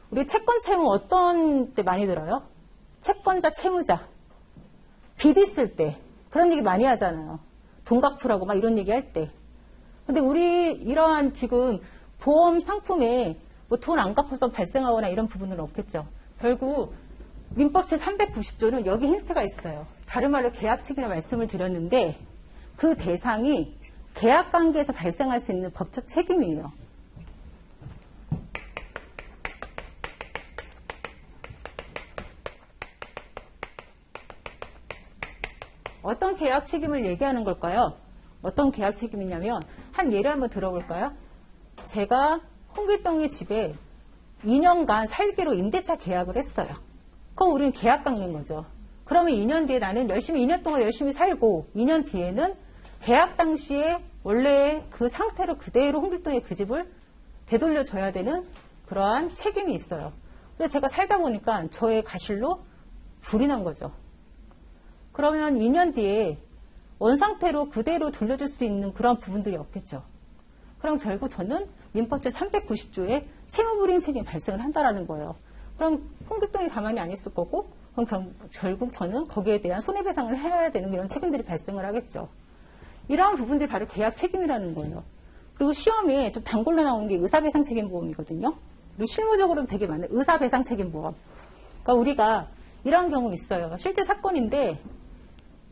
[SPEAKER 1] 우리 채권 채무 어떤 때 많이 들어요? 채권자, 채무자. 빚 있을 때. 그런 얘기 많이 하잖아요. 돈 갚으라고 막 이런 얘기 할 때. 근데 우리 이러한 지금 보험 상품에 뭐 돈 안 갚아서 발생하거나 이런 부분은 없겠죠. 결국 민법 제 390조는 여기 힌트가 있어요. 다른 말로 계약책이라 말씀을 드렸는데, 그 대상이 계약 관계에서 발생할 수 있는 법적 책임이에요. 어떤 계약 책임을 얘기하는 걸까요? 어떤 계약 책임이냐면, 한 예를 한번 들어볼까요? 제가 홍길동의 집에 2년간 살기로 임대차 계약을 했어요. 그럼 우리는 계약 관계인 거죠. 그러면 2년 뒤에 나는 2년 동안 열심히 살고, 2년 뒤에는 계약 당시에 원래 그 상태로 그대로 홍길동의 그 집을 되돌려줘야 되는 그러한 책임이 있어요. 근데 제가 살다 보니까 저의 가실로 불이 난 거죠. 그러면 2년 뒤에 원상태로 그대로 돌려줄 수 있는 그런 부분들이 없겠죠. 그럼 결국 저는 민법 제 390조에 채무불이행 책임이 발생을 한다라는 거예요. 그럼 홍길동이 가만히 안 있을 거고, 그럼 결국 저는 거기에 대한 손해배상을 해야 되는 이런 책임들이 발생을 하겠죠. 이러한 부분들이 바로 계약 책임이라는 거예요. 그리고 시험에 좀 단골로 나오는 게 의사배상 책임보험이거든요. 그리고 실무적으로는 되게 많아요. 의사배상 책임보험. 그러니까 우리가 이런 경우 있어요. 실제 사건인데,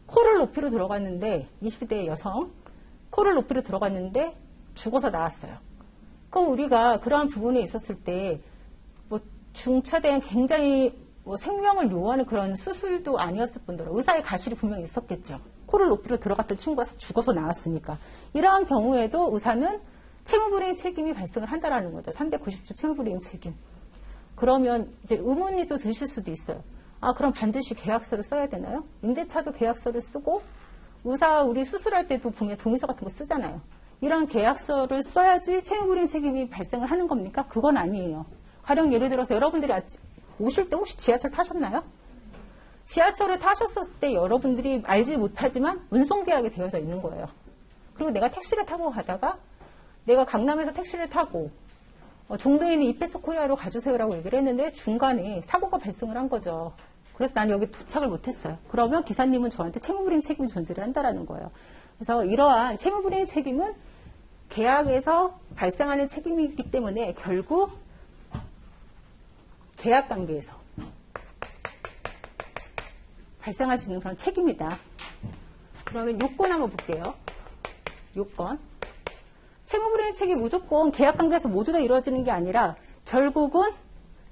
[SPEAKER 1] 코를 높이로 들어갔는데, 20대 여성, 코를 높이로 들어갔는데 죽어서 나왔어요. 그럼 우리가 그러한 부분에 있었을 때, 뭐 중차대한 굉장히 뭐 생명을 요하는 그런 수술도 아니었을 뿐더러 의사의 가실이 분명히 있었겠죠. 코를 높이로 들어갔던 친구가 죽어서 나왔으니까. 이러한 경우에도 의사는 채무불이행 책임이 발생을 한다라는 거죠. 390조 채무불이행 책임. 그러면 이제 의문이 또 드실 수도 있어요. 아, 그럼 반드시 계약서를 써야 되나요? 임대차도 계약서를 쓰고 의사 우리 수술할 때도 보면 동의서 같은 거 쓰잖아요. 이런 계약서를 써야지 채무불이행 책임이 발생을 하는 겁니까? 그건 아니에요. 가령 예를 들어서 여러분들이 오실 때 혹시 지하철 타셨나요? 지하철을 타셨을 때 여러분들이 알지 못하지만 운송계약이 되어져 있는 거예요. 그리고 내가 택시를 타고 가다가 내가 강남에서 택시를 타고 종도에 있는 이페스 코리아로 가주세요라고 얘기를 했는데 중간에 사고가 발생을 한 거죠. 그래서 난 여기 도착을 못했어요. 그러면 기사님은 저한테 채무불이행 책임이 존재를 한다라는 거예요. 그래서 이러한 채무불이행 책임은 계약에서 발생하는 책임이기 때문에 결국 계약 관계에서 발생할 수 있는 그런 책임이다. 그러면 요건 한번 볼게요. 요건. 채무불이행 책임이 무조건 계약 관계에서 모두 다 이루어지는 게 아니라 결국은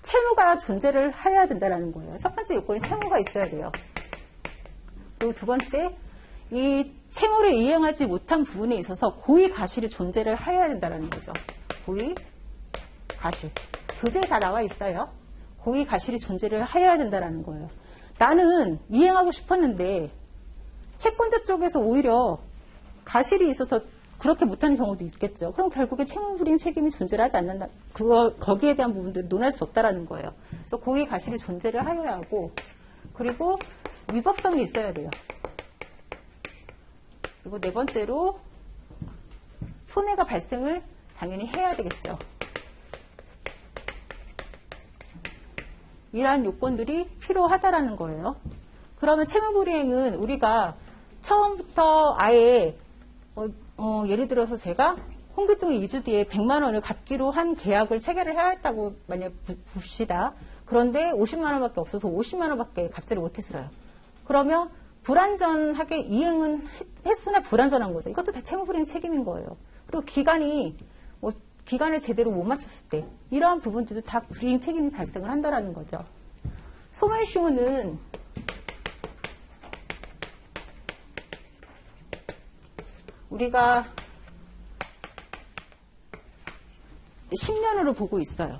[SPEAKER 1] 채무가 존재를 해야 된다는 거예요. 첫 번째 요건이 채무가 있어야 돼요. 그리고 두 번째, 이 채무를 이행하지 못한 부분에 있어서 고의 가실이 존재를 해야 된다는 거죠. 고의 가실. 교재에 다 나와 있어요. 고의 가실이 존재를 해야 된다는 거예요. 나는 이행하고 싶었는데 채권자 쪽에서 오히려 가실이 있어서 그렇게 못하는 경우도 있겠죠. 그럼 결국에 채무불이행 책임이 존재를 하지 않는다. 거기에 대한 부분들을 논할 수 없다라는 거예요. 그래서 고의 가실이 존재를 하여야 하고, 그리고 위법성이 있어야 돼요. 그리고 네 번째로 손해가 발생을 당연히 해야 되겠죠. 이러한 요건들이 필요하다라는 거예요. 그러면 채무불이행은 우리가 처음부터 아예 예를 들어서 제가 홍길동이 2주 뒤에 100만 원을 갚기로 한 계약을 체결을 해야 했다고 만약 봅시다. 그런데 50만 원밖에 없어서 50만 원밖에 갚지를 못했어요. 그러면 불완전하게 이행은 했으나 불완전한 거죠. 이것도 다 채무불이행 책임인 거예요. 그리고 기간을 제대로 못 맞췄을 때 이러한 부분들도 다 불이행 책임이 발생을 한다라는 거죠. 소멸시효는 우리가 10년으로 보고 있어요.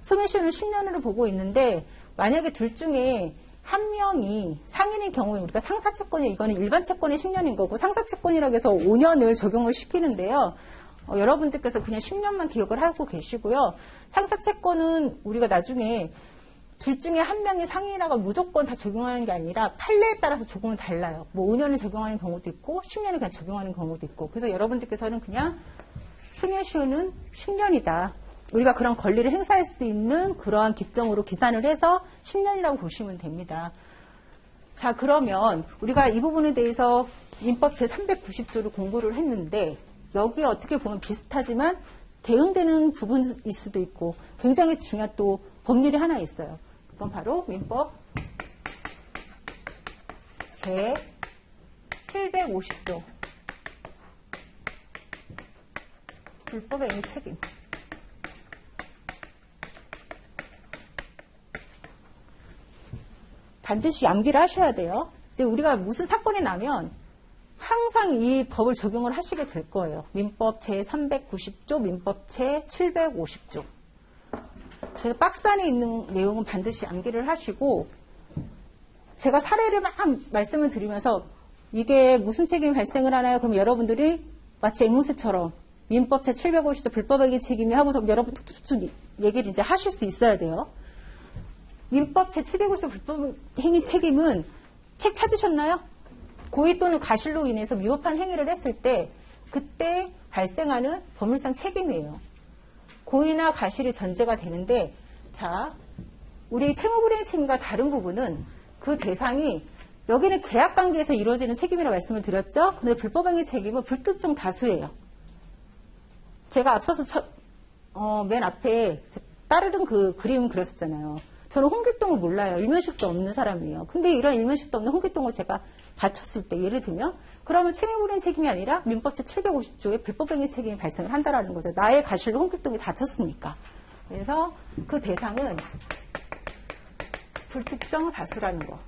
[SPEAKER 1] 소멸시효는 10년으로 보고 있는데 만약에 둘 중에 한 명이 상인인 경우에 우리가 상사채권이 이거는 일반 채권이 10년인 거고 상사채권이라고 해서 5년을 적용을 시키는데요. 여러분들께서 그냥 10년만 기억을 하고 계시고요. 상사채권은 우리가 나중에 둘 중에 한 명이 상인이라고 무조건 다 적용하는 게 아니라 판례에 따라서 적용은 달라요. 뭐 5년을 적용하는 경우도 있고 10년을 그냥 적용하는 경우도 있고. 그래서 여러분들께서는 그냥 소멸시효는 10년이다. 우리가 그런 권리를 행사할 수 있는 그러한 기점으로 기산을 해서 10년이라고 보시면 됩니다. 자, 그러면 우리가 이 부분에 대해서 민법 제390조를 공부를 했는데 여기에 어떻게 보면 비슷하지만 대응되는 부분일 수도 있고 굉장히 중요한 또 법률이 하나 있어요. 그건 바로 민법 제750조 불법의 행위 책임. 반드시 암기를 하셔야 돼요. 이제 우리가 무슨 사건이 나면 항상 이 법을 적용을 하시게 될 거예요. 민법 제390조, 민법 제750조. 그래서 박스 안에 있는 내용은 반드시 암기를 하시고 제가 사례를 막 말씀을 드리면서 이게 무슨 책임이 발생을 하나요? 그럼 여러분들이 마치 앵무새처럼 민법 제750조 불법행위 책임이 하고서 여러분 툭툭툭 얘기를 이제 하실 수 있어야 돼요. 민법 제750조 불법행위 책임은 책 찾으셨나요? 고의 또는 가실로 인해서 위법한 행위를 했을 때 그때 발생하는 법률상 책임이에요. 고의나 가실이 전제가 되는데 자, 우리 채무불이행 책임과 다른 부분은 그 대상이 여기는 계약관계에서 이루어지는 책임이라고 말씀을 드렸죠. 근데 불법행위 책임은 불특정 다수예요. 제가 앞서서 맨 앞에 따르는 그 그림 그렸었잖아요. 저는 홍길동을 몰라요. 일면식도 없는 사람이에요. 근데 이런 일면식도 없는 홍길동을 제가 다쳤을 때 예를 들면 그러면 채무불이행 책임이 아니라 민법 제750조의 불법행위 책임이 발생을 한다라는 거죠. 나의 가실로 홍길동이 다쳤으니까. 그래서 그 대상은 불특정 다수라는 거.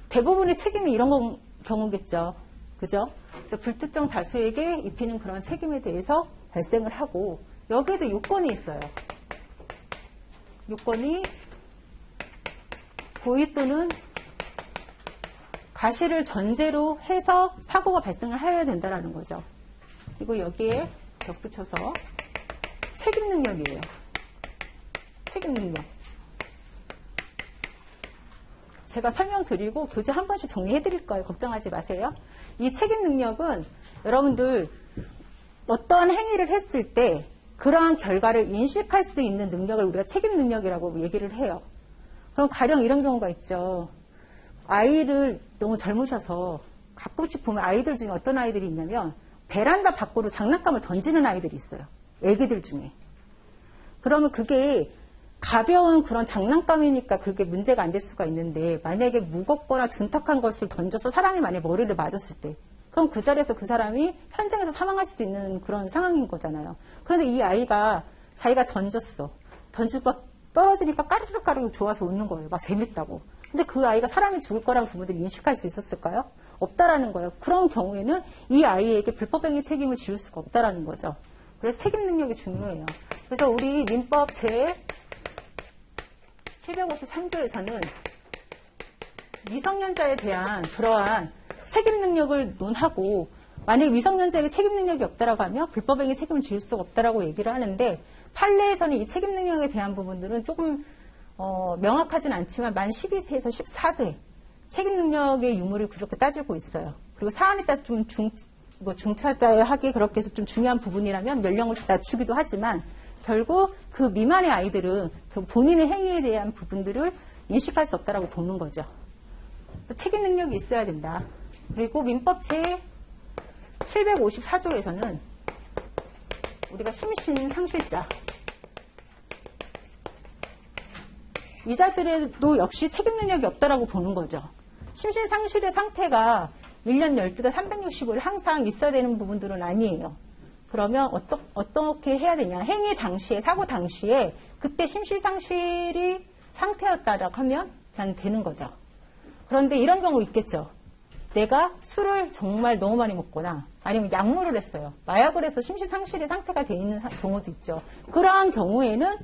[SPEAKER 1] 대부분의 책임이 이런 경우겠죠. 그죠? 불특정 다수에게 입히는 그런 책임에 대해서 발생을 하고, 여기에도 요건이 있어요. 요건이 고의 또는 가시를 전제로 해서 사고가 발생을 해야 된다는 거죠. 그리고 여기에 덧붙여서 책임 능력이에요. 책임 능력. 제가 설명드리고 교재 한 번씩 정리해드릴 거예요. 걱정하지 마세요. 이 책임 능력은 여러분들 어떠한 행위를 했을 때 그러한 결과를 인식할 수 있는 능력을 우리가 책임 능력이라고 얘기를 해요. 그럼 가령 이런 경우가 있죠. 아이를 너무 젊으셔서 가끔씩 보면 아이들 중에 어떤 아이들이 있냐면 베란다 밖으로 장난감을 던지는 아이들이 있어요. 애기들 중에. 그러면 그게 가벼운 그런 장난감이니까 그게 문제가 안 될 수가 있는데, 만약에 무겁거나 둔탁한 것을 던져서 사람이 만약에 머리를 맞았을 때, 그럼 그 자리에서 그 사람이 현장에서 사망할 수도 있는 그런 상황인 거잖아요. 그런데 이 아이가 자기가 던졌어. 던지고 떨어지니까 까르르 좋아서 웃는 거예요. 막 재밌다고. 근데 그 아이가 사람이 죽을 거라는 부분들이 인식할 수 있었을까요? 없다라는 거예요. 그런 경우에는 이 아이에게 불법행위 책임을 지을 수가 없다라는 거죠. 그래서 책임 능력이 중요해요. 그래서 우리 민법 제 753조에서는 미성년자에 대한 그러한 책임 능력을 논하고, 만약에 미성년자에게 책임 능력이 없다라고 하면 불법행위 책임을 지을 수가 없다라고 얘기를 하는데, 판례에서는 이 책임 능력에 대한 부분들은 조금 명확하진 않지만 만 12세에서 14세 책임 능력의 유무를 그렇게 따지고 있어요. 그리고 사안에 따라서 좀 중차자하게 그렇게 해서 좀 중요한 부분이라면 연령을 낮추기도 하지만, 결국 그 미만의 아이들은 본인의 행위에 대한 부분들을 인식할 수 없다라고 보는 거죠. 책임 능력이 있어야 된다. 그리고 민법 제 754조에서는 우리가 심신상실자, 이 자들에도 역시 책임 능력이 없다라고 보는 거죠. 심신상실의 상태가 1년 12달 365일 항상 있어야 되는 부분들은 아니에요. 그러면 어떻게 해야 되냐. 행위 당시에, 사고 당시에 그때 심신상실이 상태였다라고 하면 그냥 되는 거죠. 그런데 이런 경우 있겠죠. 내가 술을 정말 너무 많이 먹거나 아니면 약물을 했어요. 마약을 해서 심신상실의 상태가 돼 있는 경우도 있죠. 그러한 경우에는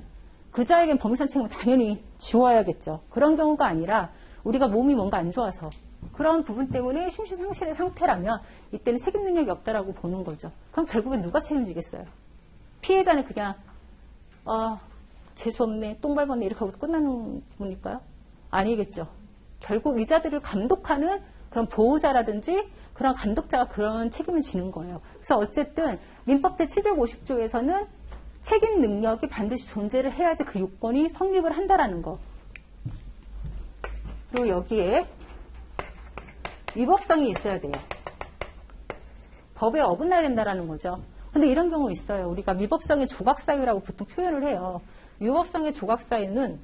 [SPEAKER 1] 그자에겐 법률상 책임을 당연히 지워야겠죠. 그런 경우가 아니라 우리가 몸이 뭔가 안 좋아서 그런 부분 때문에 심신상실의 상태라면 이때는 책임 능력이 없다라고 보는 거죠. 그럼 결국엔 누가 책임지겠어요? 피해자는 그냥 재수없네, 똥 밟았네 이렇게 하고서 끝나는 부분일까요? 아니겠죠. 결국 위자들을 감독하는 그런 보호자라든지 그런 감독자가 그런 책임을 지는 거예요. 그래서 어쨌든 민법 제 750조에서는 책임 능력이 반드시 존재를 해야지 그 요건이 성립을 한다라는 거. 그리고 여기에 위법성이 있어야 돼요. 법에 어긋나야 된다라는 거죠. 근데 이런 경우 있어요. 우리가 위법성의 조각사유라고 보통 표현을 해요. 위법성의 조각사유는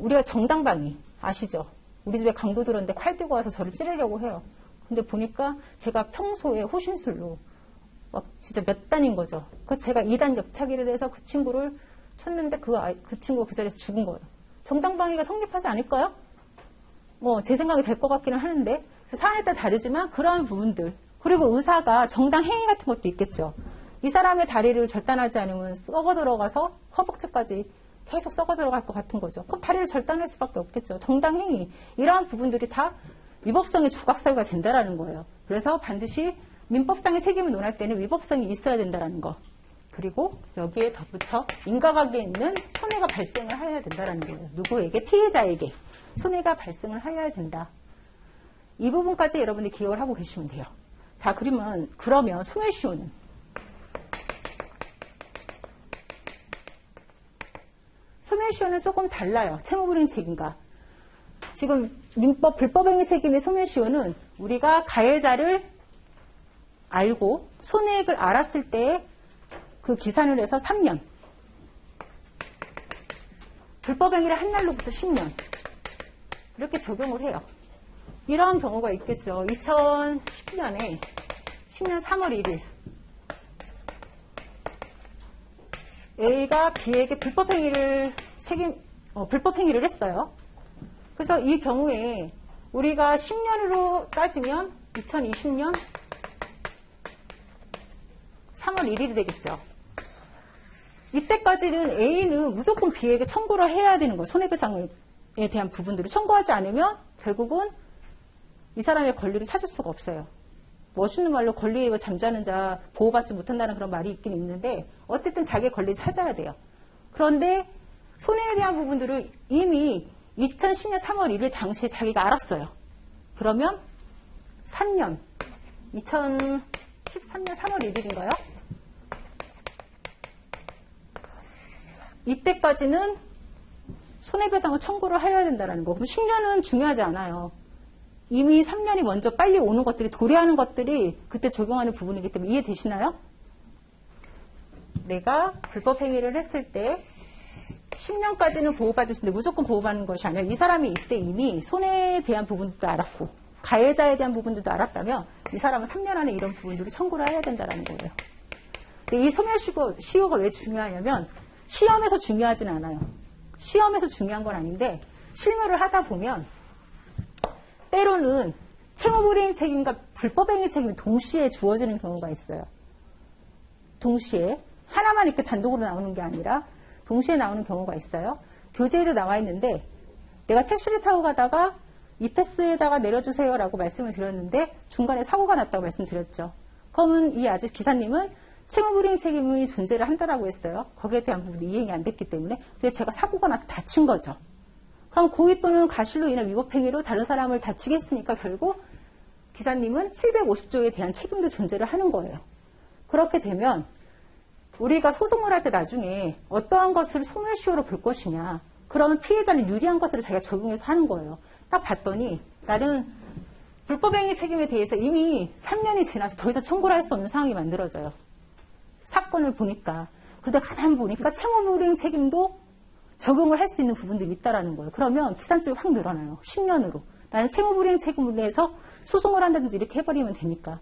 [SPEAKER 1] 우리가 정당방위 아시죠? 우리 집에 강도 들었는데 칼 들고 와서 저를 찌르려고 해요. 근데 보니까 제가 평소에 호신술로 막 진짜 몇 단인 거죠. 그 제가 2단 옆차기를 해서 그 친구를 쳤는데 그 친구가 그 자리에서 죽은 거예요. 정당방위가 성립하지 않을까요? 제 생각이 될 것 같기는 하는데 사안에 따라 다르지만 그러한 부분들, 그리고 의사가 정당 행위 같은 것도 있겠죠. 이 사람의 다리를 절단하지 않으면 썩어 들어가서 허벅지까지 계속 썩어 들어갈 것 같은 거죠. 그럼 다리를 절단할 수밖에 없겠죠. 정당 행위, 이러한 부분들이 다 위법성의 조각사유가 된다라는 거예요. 그래서 반드시 민법상의 책임을 논할 때는 위법성이 있어야 된다라는 거. 그리고 여기에 덧붙여 인과관계에 있는 손해가 발생을 해야 된다라는 거예요. 누구에게? 피해자에게 손해가 발생을 해야 된다. 이 부분까지 여러분이 기억을 하고 계시면 돼요. 자, 그러면 소멸시효는 조금 달라요. 채무불이행 책임과. 지금 민법 불법행위 책임의 소멸시효는 우리가 가해자를 알고 손해액을 알았을 때 그 기산을 해서 3년, 불법행위를 한 날로부터 10년 이렇게 적용을 해요. 이러한 경우가 있겠죠. 2010년에 10년 3월 1일 A가 B에게 불법행위를 불법 행위를 했어요. 그래서 이 경우에 우리가 10년으로 따지면 2020년 3월 1일이 되겠죠. 이때까지는 A는 무조건 B에게 청구를 해야 되는 거예요. 손해배상에 대한 부분들을 청구하지 않으면 결국은 이 사람의 권리를 찾을 수가 없어요. 멋있는 말로 권리에 잠자는 자 보호받지 못한다는 그런 말이 있긴 있는데 어쨌든 자기의 권리를 찾아야 돼요. 그런데 손해에 대한 부분들을 이미 2010년 3월 1일 당시에 자기가 알았어요. 그러면 3년, 2013년 3월 1일인가요? 이때까지는 손해배상을 청구를 해야 된다는 거. 그럼 10년은 중요하지 않아요. 이미 3년이 먼저 빨리 오는 것들이 도래하는 것들이 그때 적용하는 부분이기 때문에 이해되시나요? 내가 불법 행위를 했을 때 10년까지는 보호받을 수 있는데 무조건 보호받는 것이 아니라 이 사람이 이때 이미 손해에 대한 부분도 알았고 가해자에 대한 부분들도 알았다면 이 사람은 3년 안에 이런 부분들을 청구를 해야 된다는 거예요. 근데 이 소멸시효가 왜 중요하냐면 시험에서 중요하진 않아요. 시험에서 중요한 건 아닌데 실무를 하다 보면 때로는 채무불이행 책임과 불법행위 책임이 동시에 주어지는 경우가 있어요. 동시에 하나만 이렇게 단독으로 나오는 게 아니라 동시에 나오는 경우가 있어요. 교재에도 나와 있는데 내가 택시를 타고 가다가 이 패스에다가 내려주세요 라고 말씀을 드렸는데 중간에 사고가 났다고 말씀드렸죠. 그러면 이 아저씨 기사님은 채무불이행 책임이 존재를 한다라고 했어요. 거기에 대한 부분이 이행이 안 됐기 때문에 그래서 제가 사고가 나서 다친 거죠. 그럼 고의 또는 과실로 인한 위법행위로 다른 사람을 다치게 했으니까 결국 기사님은 750조에 대한 책임도 존재를 하는 거예요. 그렇게 되면 우리가 소송을 할 때 나중에 어떠한 것을 소멸시효로 볼 것이냐. 그러면 피해자는 유리한 것들을 자기가 적용해서 하는 거예요. 딱 봤더니 나는 불법행위 책임에 대해서 이미 3년이 지나서 더 이상 청구를 할 수 없는 상황이 만들어져요. 사건을 보니까. 그런데 가만 보니까 채무불이행 책임도 적용을 할 수 있는 부분들이 있다라는 거예요. 그러면 기산점이 확 늘어나요. 10년으로. 나는 채무불이행 책임을 내서 소송을 한다든지 이렇게 해버리면 됩니까?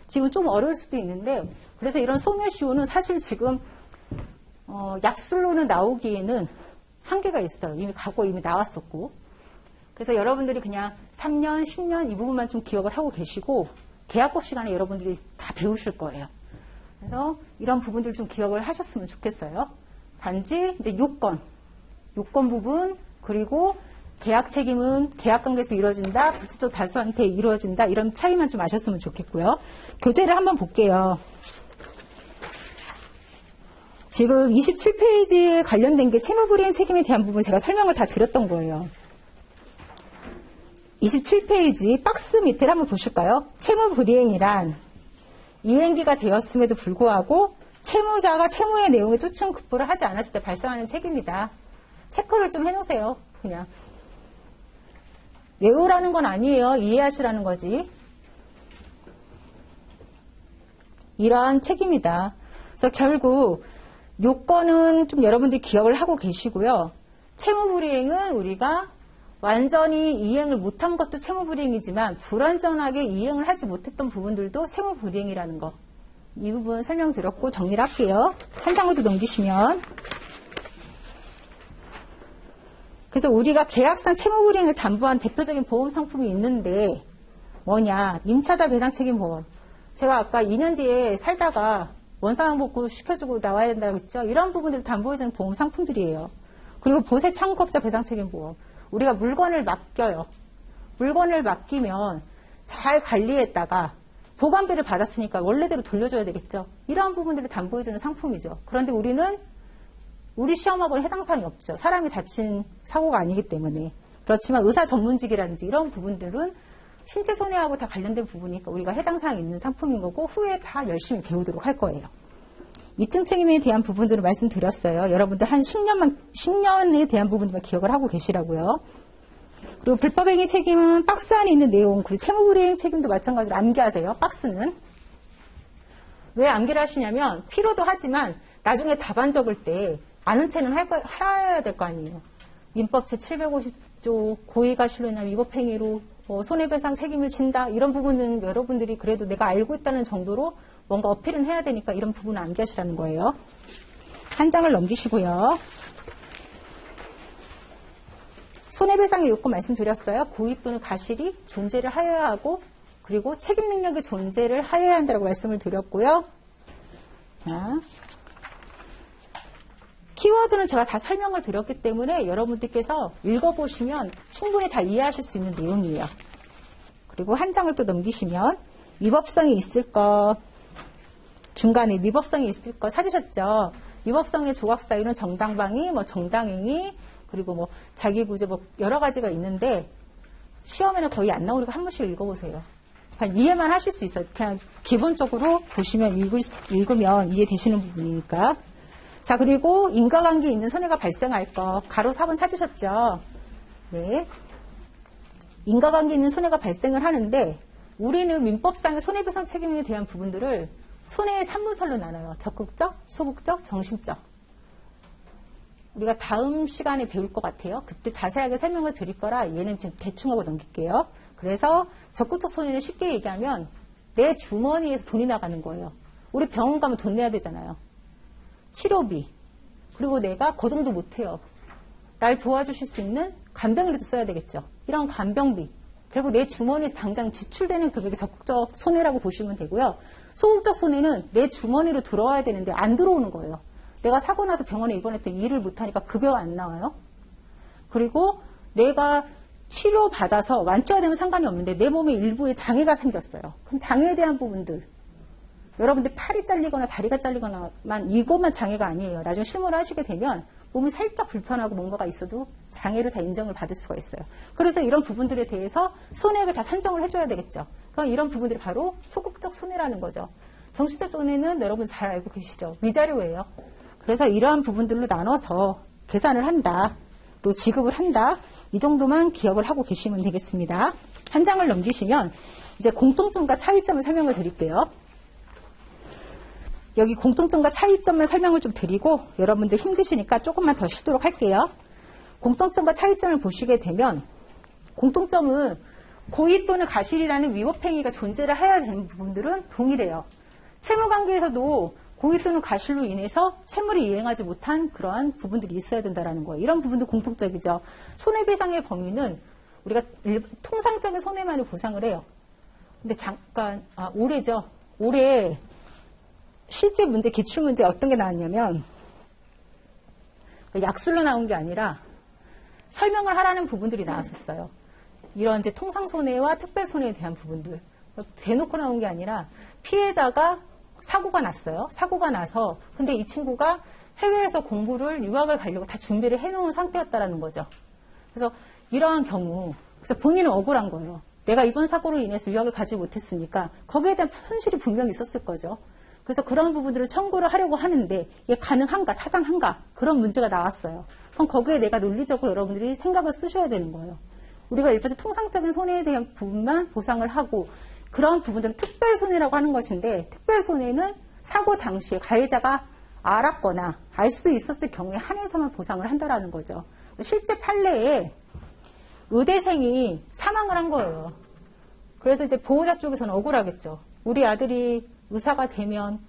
[SPEAKER 1] 지금 좀 어려울 수도 있는데 그래서 이런 소멸시효는 사실 지금 약술로는 나오기에는 한계가 있어요. 이미 과거에 이미 나왔었고. 그래서 여러분들이 그냥 3년, 10년 이 부분만 좀 기억을 하고 계시고 계약법 시간에 여러분들이 다 배우실 거예요. 그래서 이런 부분들 좀 기억을 하셨으면 좋겠어요. 단지 이제 요건 부분 그리고 계약 책임은 계약관계에서 이루어진다, 부치적 다수한테 이루어진다 이런 차이만 좀 아셨으면 좋겠고요. 교재를 한번 볼게요. 지금 27페이지에 관련된 게 채무불이행 책임에 대한 부분 제가 설명을 다 드렸던 거예요. 27페이지 박스 밑에 한번 보실까요? 채무불이행이란 이행기가 되었음에도 불구하고 채무자가 채무의 내용에 쫓은 급부를 하지 않았을 때 발생하는 책임이다. 체크를 좀 해놓으세요. 그냥. 외우라는 건 아니에요. 이해하시라는 거지. 이러한 책임이다. 그래서 결국 요건은 좀 여러분들이 기억을 하고 계시고요. 채무불이행은 우리가 완전히 이행을 못한 것도 채무불이행이지만 불완전하게 이행을 하지 못했던 부분들도 채무불이행이라는 거. 이 부분 설명드렸고 정리를 할게요. 한 장으로 넘기시면. 그래서 우리가 계약상 채무불이행을 담보한 대표적인 보험 상품이 있는데 뭐냐? 임차자 배상책임보험. 제가 아까 2년 뒤에 살다가 원상환 복구 시켜주고 나와야 된다고 했죠. 이런 부분들을 담보해주는 보험 상품들이에요. 그리고 보세 창급자 배상책임보험. 우리가 물건을 맡겨요. 물건을 맡기면 잘 관리했다가 보관비를 받았으니까 원래대로 돌려줘야 되겠죠. 이러한 부분들을 담보해주는 상품이죠. 그런데 우리는 우리 시험하고는 해당 사항이 없죠. 사람이 다친 사고가 아니기 때문에. 그렇지만 의사 전문직이라든지 이런 부분들은 신체 손해하고 다 관련된 부분이니까 우리가 해당 사항이 있는 상품인 거고 후에 다 열심히 배우도록 할 거예요. 미증 책임에 대한 부분들을 말씀드렸어요. 여러분들 한 10년에 대한 부분들만 기억을 하고 계시라고요. 그리고 불법행위 책임은 박스 안에 있는 내용, 그리고 채무불이행 책임도 마찬가지로 암기하세요. 박스는. 왜 암기를 하시냐면 필요도 하지만 나중에 답안 적을 때 아는 채는 해야 될 거 아니에요. 민법 제750조 고의과실로 인한 위법행위로 손해배상 책임을 진다. 이런 부분은 여러분들이 그래도 내가 알고 있다는 정도로 뭔가 어필은 해야 되니까 이런 부분을 암기하시라는 거예요. 한 장을 넘기시고요. 손해배상의 요건 말씀드렸어요. 고의 또는 과실이 존재를 하여야 하고 그리고 책임 능력이 존재를 하여야 한다고 말씀을 드렸고요. 자, 키워드는 제가 다 설명을 드렸기 때문에 여러분들께서 읽어보시면 충분히 다 이해하실 수 있는 내용이에요. 그리고 한 장을 또 넘기시면 위법성이 있을 것, 중간에 위법성이 있을 것 찾으셨죠? 위법성의 조각 사유는 정당방위, 정당행위, 그리고 자기구제 여러 가지가 있는데 시험에는 거의 안 나오니까 한 번씩 읽어보세요. 그냥 이해만 하실 수 있어요. 그냥 기본적으로 보시면 읽으면 이해되시는 부분이니까. 자, 그리고 인과관계에 있는 손해가 발생할 것. 가로 4번 찾으셨죠? 네. 인과관계에 있는 손해가 발생을 하는데 우리는 민법상의 손해배상 책임에 대한 부분들을 손해의 3분설로 나눠요. 적극적, 소극적, 정신적. 우리가 다음 시간에 배울 것 같아요. 그때 자세하게 설명을 드릴 거라 얘는 지금 대충 하고 넘길게요. 그래서 적극적 손해를 쉽게 얘기하면 내 주머니에서 돈이 나가는 거예요. 우리 병원 가면 돈 내야 되잖아요. 치료비. 그리고 내가 거동도 못해요. 날 도와주실 수 있는 간병이라도 써야 되겠죠. 이런 간병비. 그리고 내 주머니에서 당장 지출되는 금액이 적극적 손해라고 보시면 되고요. 소극적 손해는 내 주머니로 들어와야 되는데 안 들어오는 거예요. 내가 사고 나서 병원에 입원했더니 일을 못하니까 급여가 안 나와요. 그리고 내가 치료받아서 완치가 되면 상관이 없는데 내 몸의 일부에 장애가 생겼어요. 그럼 장애에 대한 부분들. 여러분들 팔이 잘리거나 다리가 잘리거나만 이것만 장애가 아니에요. 나중에 실무를 하시게 되면 몸이 살짝 불편하고 뭔가가 있어도 장애를 다 인정을 받을 수가 있어요. 그래서 이런 부분들에 대해서 손해액을 다 산정을 해줘야 되겠죠. 그럼 이런 부분들이 바로 소극적 손해라는 거죠. 정신적 손해는 여러분 잘 알고 계시죠. 위자료예요. 그래서 이러한 부분들로 나눠서 계산을 한다. 또 지급을 한다. 이 정도만 기억을 하고 계시면 되겠습니다. 한 장을 넘기시면 이제 공통점과 차이점을 설명을 드릴게요. 여기 공통점과 차이점을 설명을 좀 드리고 여러분들 힘드시니까 조금만 더 쉬도록 할게요. 공통점과 차이점을 보시게 되면 공통점은 고의 또는 과실이라는 위법행위가 존재를 해야 되는 부분들은 동일해요. 채무관계에서도 고의 또는 과실로 인해서 채무를 이행하지 못한 그러한 부분들이 있어야 된다는 거예요. 이런 부분도 공통적이죠. 손해배상의 범위는 우리가 통상적인 손해만을 보상을 해요. 근데 잠깐 올해죠. 올해 실제 문제, 기출문제 어떤 게 나왔냐면 약술로 나온 게 아니라 설명을 하라는 부분들이 나왔었어요. 이런 이제 통상손해와 특별손해에 대한 부분들. 대놓고 나온 게 아니라 피해자가 사고가 났어요. 사고가 나서 근데 이 친구가 해외에서 공부를 유학을 가려고 다 준비를 해놓은 상태였다라는 거죠. 그래서 이러한 경우 그래서 본인은 억울한 거예요. 내가 이번 사고로 인해서 유학을 가지 못했으니까 거기에 대한 손실이 분명히 있었을 거죠. 그래서 그런 부분들을 청구를 하려고 하는데 이게 가능한가 타당한가 그런 문제가 나왔어요. 그럼 거기에 내가 논리적으로 여러분들이 생각을 쓰셔야 되는 거예요. 우리가 일반적인 통상적인 손해에 대한 부분만 보상을 하고 그런 부분들은 특별손해라고 하는 것인데 특별손해는 사고 당시에 가해자가 알았거나 알 수도 있었을 경우에 한해서만 보상을 한다라는 거죠. 실제 판례에 의대생이 사망을 한 거예요. 그래서 이제 보호자 쪽에서는 억울하겠죠. 우리 아들이 의사가 되면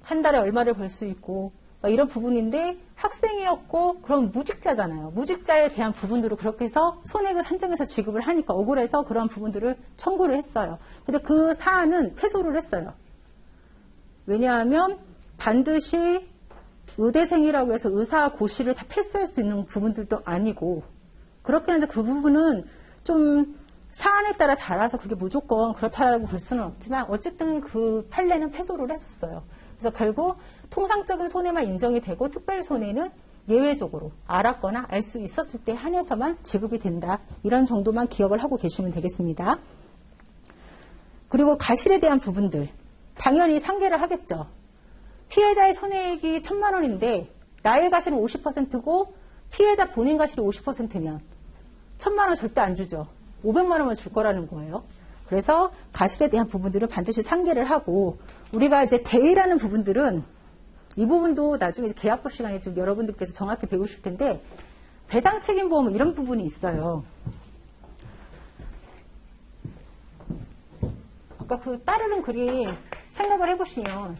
[SPEAKER 1] 한 달에 얼마를 벌 수 있고 이런 부분인데 학생이었고 그럼 무직자잖아요. 무직자에 대한 부분들을 그렇게 해서 손해액을 산정해서 지급을 하니까 억울해서 그런 부분들을 청구를 했어요. 근데 그 사안은 패소를 했어요. 왜냐하면 반드시 의대생이라고 해서 의사 고시를 다 패스할 수 있는 부분들도 아니고 그렇긴 한데 그 부분은 좀 사안에 따라 달아서 그게 무조건 그렇다라고 볼 수는 없지만 어쨌든 그 판례는 패소를 했었어요. 그래서 결국 통상적인 손해만 인정이 되고 특별 손해는 예외적으로 알았거나 알 수 있었을 때 한해서만 지급이 된다. 이런 정도만 기억을 하고 계시면 되겠습니다. 그리고 과실에 대한 부분들 당연히 상계를 하겠죠. 피해자의 손해액이 1,000만 원인데 나의 과실은 50%고 피해자 본인 과실이 50%면 1,000만 원 절대 안 주죠. 500만 원만 줄 거라는 거예요. 그래서 과실에 대한 부분들은 반드시 상계를 하고 우리가 이제 대의라는 부분들은 이 부분도 나중에 계약법 시간에 좀 여러분들께서 정확히 배우실 텐데 배상 책임 보험 이런 부분이 있어요. 아까 그 따르는 그림 생각을 해보시면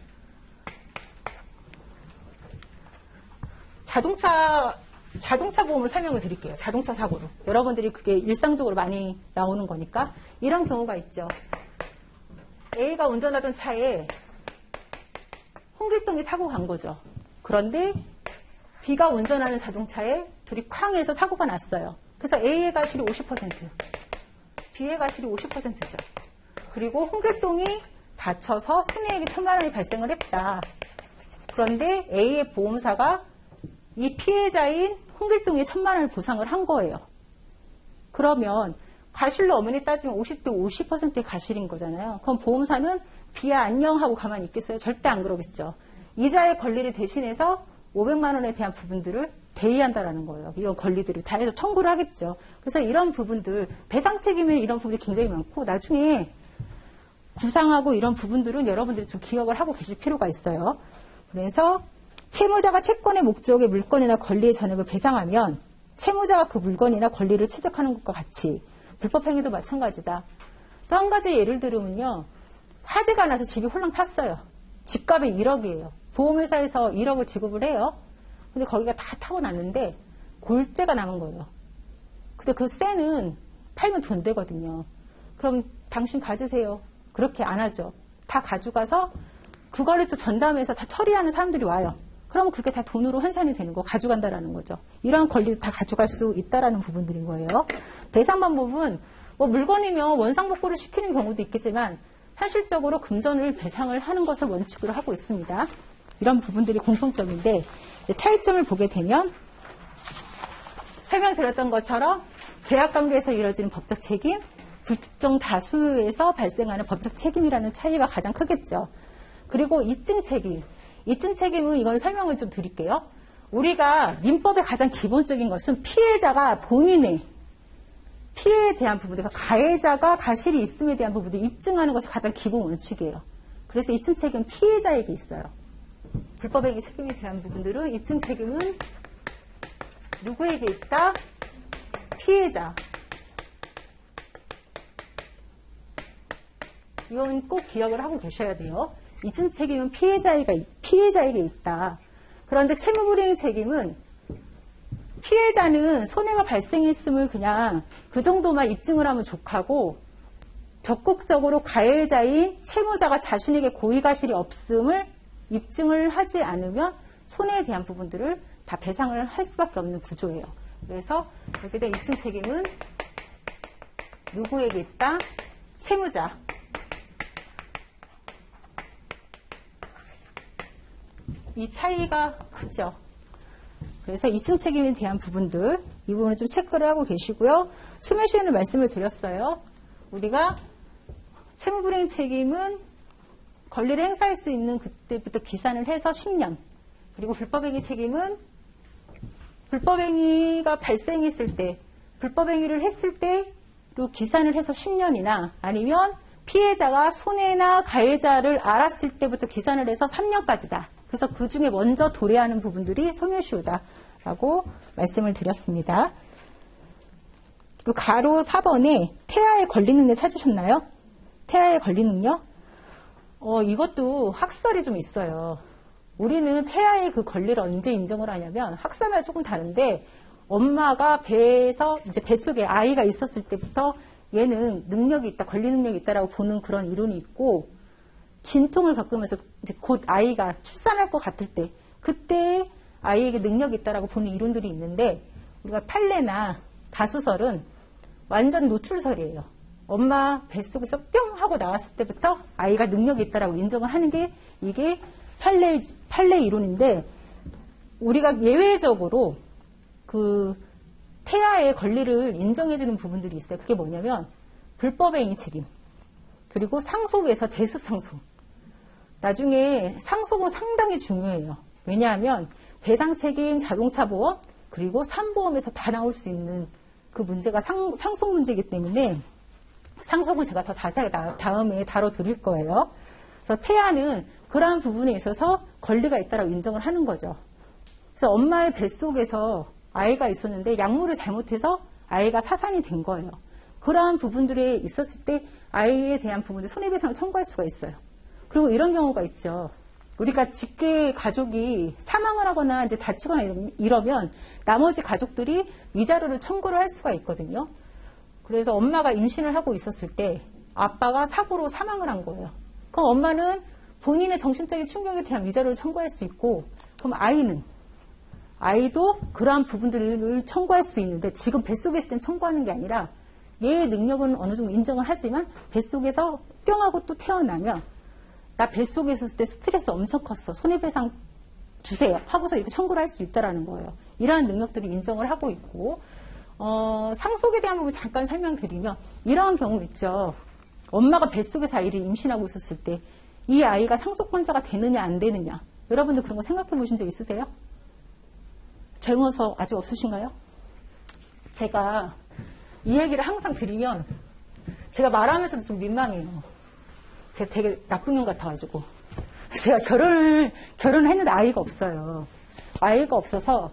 [SPEAKER 1] 자동차 자동차 보험을 설명을 드릴게요. 자동차 사고로. 여러분들이 그게 일상적으로 많이 나오는 거니까. 이런 경우가 있죠. A가 운전하던 차에 홍길동이 타고 간 거죠. 그런데 B가 운전하는 자동차에 둘이 쾅 해서 사고가 났어요. 그래서 A의 가실이 50%, B의 가실이 50%죠. 그리고 홍길동이 다쳐서 손해액이 1,000만 원이 발생을 했다. 그런데 A의 보험사가 이 피해자인 홍길동이 1,000만 원을 보상을 한 거예요. 그러면 가실로 어머니 따지면 50대 50%의 가실인 거잖아요. 그럼 보험사는 B야 안녕 하고 가만히 있겠어요? 절대 안 그러겠죠. 이자의 권리를 대신해서 500만 원에 대한 부분들을 대의한다라는 거예요. 이런 권리들을 다 해서 청구를 하겠죠. 그래서 이런 부분들, 배상 책임에는 이런 부분이 굉장히 많고 나중에 구상하고 이런 부분들은 여러분들이 좀 기억을 하고 계실 필요가 있어요. 그래서 채무자가 채권의 목적의 물건이나 권리의 전액을 배상하면 채무자가 그 물건이나 권리를 취득하는 것과 같이 불법행위도 마찬가지다. 또 한 가지 예를 들면요. 화재가 나서 집이 홀랑 탔어요. 집값이 1억이에요. 보험회사에서 1억을 지급을 해요. 근데 거기가 다 타고 났는데 골재가 남은 거예요. 근데 그 쇠는 팔면 돈 되거든요. 그럼 당신 가지세요. 그렇게 안 하죠. 다 가져가서 그거를 또 전담해서 다 처리하는 사람들이 와요. 그러면 그렇게 다 돈으로 환산이 되는 거 가져간다라는 거죠. 이러한 권리도 다 가져갈 수 있다라는 부분들인 거예요. 배상 방법은 뭐 물건이면 원상복구를 시키는 경우도 있겠지만 현실적으로 금전을 배상을 하는 것을 원칙으로 하고 있습니다. 이런 부분들이 공통점인데 차이점을 보게 되면 설명드렸던 것처럼 계약관계에서 이루어지는 법적 책임, 불특정 다수에서 발생하는 법적 책임이라는 차이가 가장 크겠죠. 그리고 입증 책임. 입증 책임은 이걸 설명을 좀 드릴게요. 우리가 민법의 가장 기본적인 것은 피해자가 본인의 피해에 대한 부분, 그러니까 가해자가 가실이 있음에 대한 부분을 입증하는 것이 가장 기본 원칙이에요. 그래서 입증 책임은 피해자에게 있어요. 불법행위 책임에 대한 부분들은 입증 책임은 누구에게 있다? 피해자. 이건 꼭 기억을 하고 계셔야 돼요. 입증 책임은 피해자에게 있다. 그런데 채무불이행 책임은 피해자는 손해가 발생했음을 그냥 그 정도만 입증을 하면 족하고 적극적으로 가해자인 채무자가 자신에게 고의가실이 없음을 입증을 하지 않으면 손해에 대한 부분들을 다 배상을 할 수밖에 없는 구조예요. 그래서 여기에 대한 입증 책임은 누구에게 있다? 채무자. 이 차이가 크죠. 그래서 입증 책임에 대한 부분들, 이 부분을 좀 체크를 하고 계시고요. 수면시에는 말씀을 드렸어요. 우리가 채무불이행 책임은 권리를 행사할 수 있는 그때부터 기산을 해서 10년. 그리고 불법행위 책임은 불법행위가 발생했을 때, 불법행위를 했을 때로 기산을 해서 10년이나 아니면 피해자가 손해나 가해자를 알았을 때부터 기산을 해서 3년까지다. 그래서 그 중에 먼저 도래하는 부분들이 소멸시효다라고 말씀을 드렸습니다. 그리고 가로 4번에 태아의 권리 능력 찾으셨나요? 태아의 권리 능력? 이것도 학설이 좀 있어요. 우리는 태아의 그 권리를 언제 인정을 하냐면 학설마다 조금 다른데 엄마가 배에서 이제 뱃속에 아이가 있었을 때부터 얘는 능력이 있다, 권리 능력이 있다라고 보는 그런 이론이 있고 진통을 겪으면서 이제 곧 아이가 출산할 것 같을 때 그때 아이에게 능력이 있다라고 보는 이론들이 있는데 우리가 판례나 다수설은 완전 노출설이에요. 엄마 뱃속에서 뿅 하고 나왔을 때부터 아이가 능력이 있다라고 인정을 하는 게 이게 판례 이론인데 우리가 예외적으로 그 태아의 권리를 인정해주는 부분들이 있어요. 그게 뭐냐면 불법행위 책임 그리고 상속에서 대습 상속. 나중에 상속은 상당히 중요해요. 왜냐하면 배상 책임, 자동차 보험 그리고 산보험에서 다 나올 수 있는 그 문제가 상속 문제이기 때문에 상속은 제가 더 자세하게 다음에 다뤄드릴 거예요. 그래서 태아는 그러한 부분에 있어서 권리가 있다라고 인정을 하는 거죠. 그래서 엄마의 뱃속에서 아이가 있었는데 약물을 잘못해서 아이가 사산이 된 거예요. 그러한 부분들에 있었을 때 아이에 대한 부분들 손해배상을 청구할 수가 있어요. 그리고 이런 경우가 있죠. 우리가 직계 가족이 사망을 하거나 이제 다치거나 이러면 나머지 가족들이 위자료를 청구를 할 수가 있거든요. 그래서 엄마가 임신을 하고 있었을 때 아빠가 사고로 사망을 한 거예요. 그럼 엄마는 본인의 정신적인 충격에 대한 위자료를 청구할 수 있고, 그럼 아이도 그러한 부분들을 청구할 수 있는데, 지금 뱃속에 있을 땐 청구하는 게 아니라 얘의 능력은 어느 정도 인정을 하지만 뱃속에서 뿅 하고 또 태어나면 나 뱃속에 있었을 때 스트레스 엄청 컸어. 손해배상 주세요. 하고서 이렇게 청구를 할 수 있다라는 거예요. 이러한 능력들을 인정을 하고 있고, 상속에 대한 부분 잠깐 설명드리면, 이러한 경우 있죠. 엄마가 뱃속에서 아이를 임신하고 있었을 때 이 아이가 상속권자가 되느냐 안 되느냐. 여러분들 그런 거 생각해 보신 적 있으세요? 젊어서 아직 없으신가요? 제가 이 얘기를 항상 드리면 제가 말하면서도 좀 민망해요. 제가 되게 나쁜 년 같아가지고. 제가 결혼을 했는데 아이가 없어요. 아이가 없어서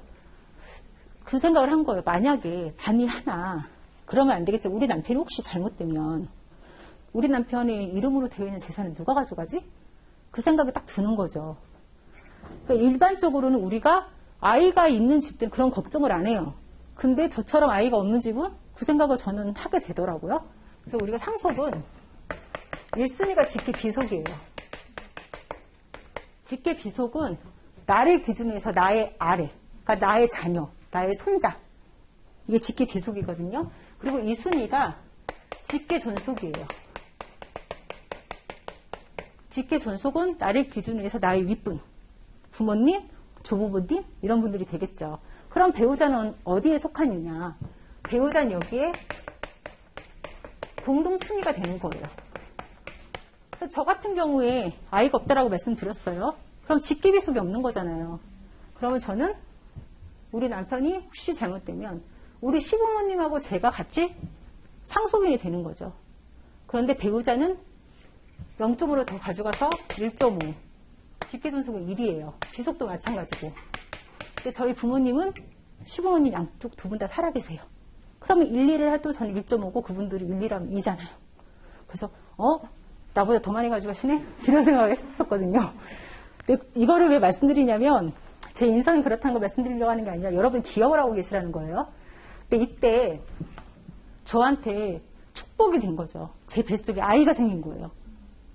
[SPEAKER 1] 그 생각을 한 거예요. 만약에 만일 하나, 그러면 안 되겠죠. 우리 남편이 혹시 잘못되면 우리 남편의 이름으로 되어 있는 재산을 누가 가져가지? 그 생각이 딱 드는 거죠. 그러니까 일반적으로는 우리가 아이가 있는 집들은 그런 걱정을 안 해요. 근데 저처럼 아이가 없는 집은 그 생각을 저는 하게 되더라고요. 그래서 우리가 상속은 1순위가 직계 비속이에요. 직계 비속은 나를 기준으로 해서 나의 아래, 그러니까 나의 자녀, 나의 손자, 이게 직계 비속이거든요. 그리고 2순위가 직계 존속이에요. 직계 존속은 나를 기준으로 해서 나의 윗분, 부모님, 조부모님 이런 분들이 되겠죠. 그럼 배우자는 어디에 속하느냐? 배우자는 여기에 공동순위가 되는 거예요. 저 같은 경우에 아이가 없다라고 말씀드렸어요. 그럼 직계비속이 없는 거잖아요. 그러면 저는 우리 남편이 혹시 잘못되면 우리 시부모님하고 제가 같이 상속인이 되는 거죠. 그런데 배우자는 0점으로 더 가져가서 1.5. 직계존속은 1이에요. 비속도 마찬가지고. 근데 저희 부모님은 시부모님 양쪽 두 분 다 살아계세요. 그러면 1, 2를 해도 저는 1.5고 그분들이 1, 2라면 2잖아요. 그래서 나보다 더 많이 가져가시네? 이런 생각을 했었거든요. 근데 이거를 왜 말씀드리냐면 제 인성이 그렇다는 걸 말씀드리려고 하는 게 아니라 여러분 기억을 하고 계시라는 거예요. 근데 이때 저한테 축복이 된 거죠. 제 뱃속에 아이가 생긴 거예요.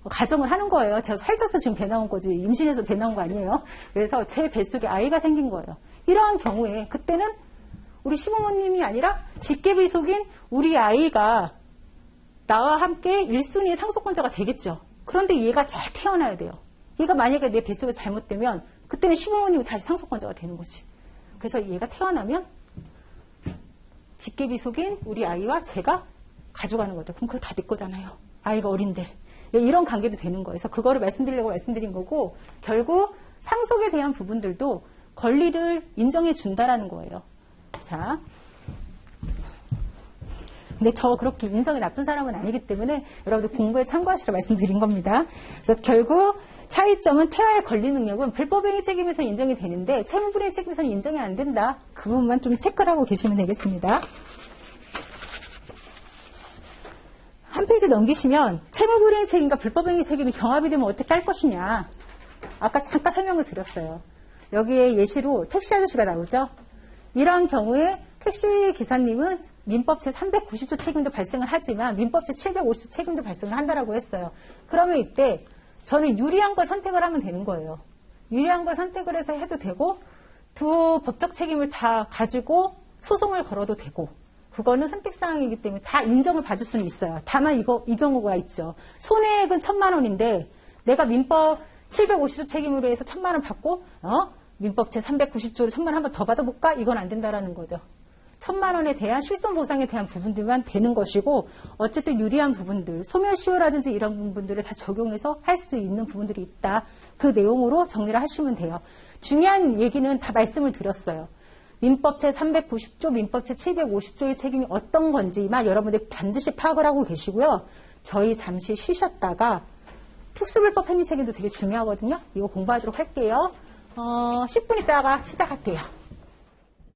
[SPEAKER 1] 가정을 하는 거예요. 제가 살쪄서 지금 배 나온 거지 임신해서 배 나온 거 아니에요. 그래서 제 뱃속에 아이가 생긴 거예요. 이러한 경우에 그때는 우리 시부모님이 아니라 직계비속인 우리 아이가 나와 함께 1순위의 상속권자가 되겠죠. 그런데 얘가 잘 태어나야 돼요. 얘가 만약에 내 뱃속에 잘못되면 그때는 시부모님이 다시 상속권자가 되는 거지. 그래서 얘가 태어나면 직계비속인 우리 아이와 제가 가져가는 거죠. 그럼 그거 다 내 거잖아요. 아이가 어린데. 이런 관계도 되는 거예요. 그래서 그거를 말씀드리려고 말씀드린 거고 결국 상속에 대한 부분들도 권리를 인정해 준다라는 거예요. 자, 근데 저 그렇게 인성이 나쁜 사람은 아니기 때문에 여러분들 공부에 참고하시라 말씀드린 겁니다. 그래서 결국 차이점은 태아의 권리 능력은 불법행위 책임에서 인정이 되는데 채무불이행 책임에서는 인정이 안 된다. 그 부분만 좀 체크를 하고 계시면 되겠습니다. 한 페이지 넘기시면 채무불이행 책임과 불법행위 책임이 경합이 되면 어떻게 할 것이냐. 아까 잠깐 설명을 드렸어요. 여기에 예시로 택시 아저씨가 나오죠. 이러한 경우에 택시 기사님은 민법 제390조 책임도 발생을 하지만 민법 제750조 책임도 발생을 한다라고 했어요. 그러면 이때 저는 유리한 걸 선택을 하면 되는 거예요. 유리한 걸 선택을 해서 해도 되고 두 법적 책임을 다 가지고 소송을 걸어도 되고 그거는 선택사항이기 때문에 다 인정을 받을 수는 있어요. 다만 이 경우가 있죠. 손해액은 1,000만 원인데 내가 민법 750조 책임으로 해서 1,000만 원 받고 민법 제390조로 1,000만 원 한 번 더 받아볼까? 이건 안 된다라는 거죠. 1,000만 원에 대한 실손보상에 대한 부분들만 되는 것이고 어쨌든 유리한 부분들, 소멸시효라든지 이런 부분들을 다 적용해서 할 수 있는 부분들이 있다. 그 내용으로 정리를 하시면 돼요. 중요한 얘기는 다 말씀을 드렸어요. 민법 제390조, 민법 제750조의 책임이 어떤 건지만 여러분들 반드시 파악을 하고 계시고요. 저희 잠시 쉬셨다가 특수불법 행위 책임도 되게 중요하거든요. 이거 공부하도록 할게요. 10분 있다가 시작할게요.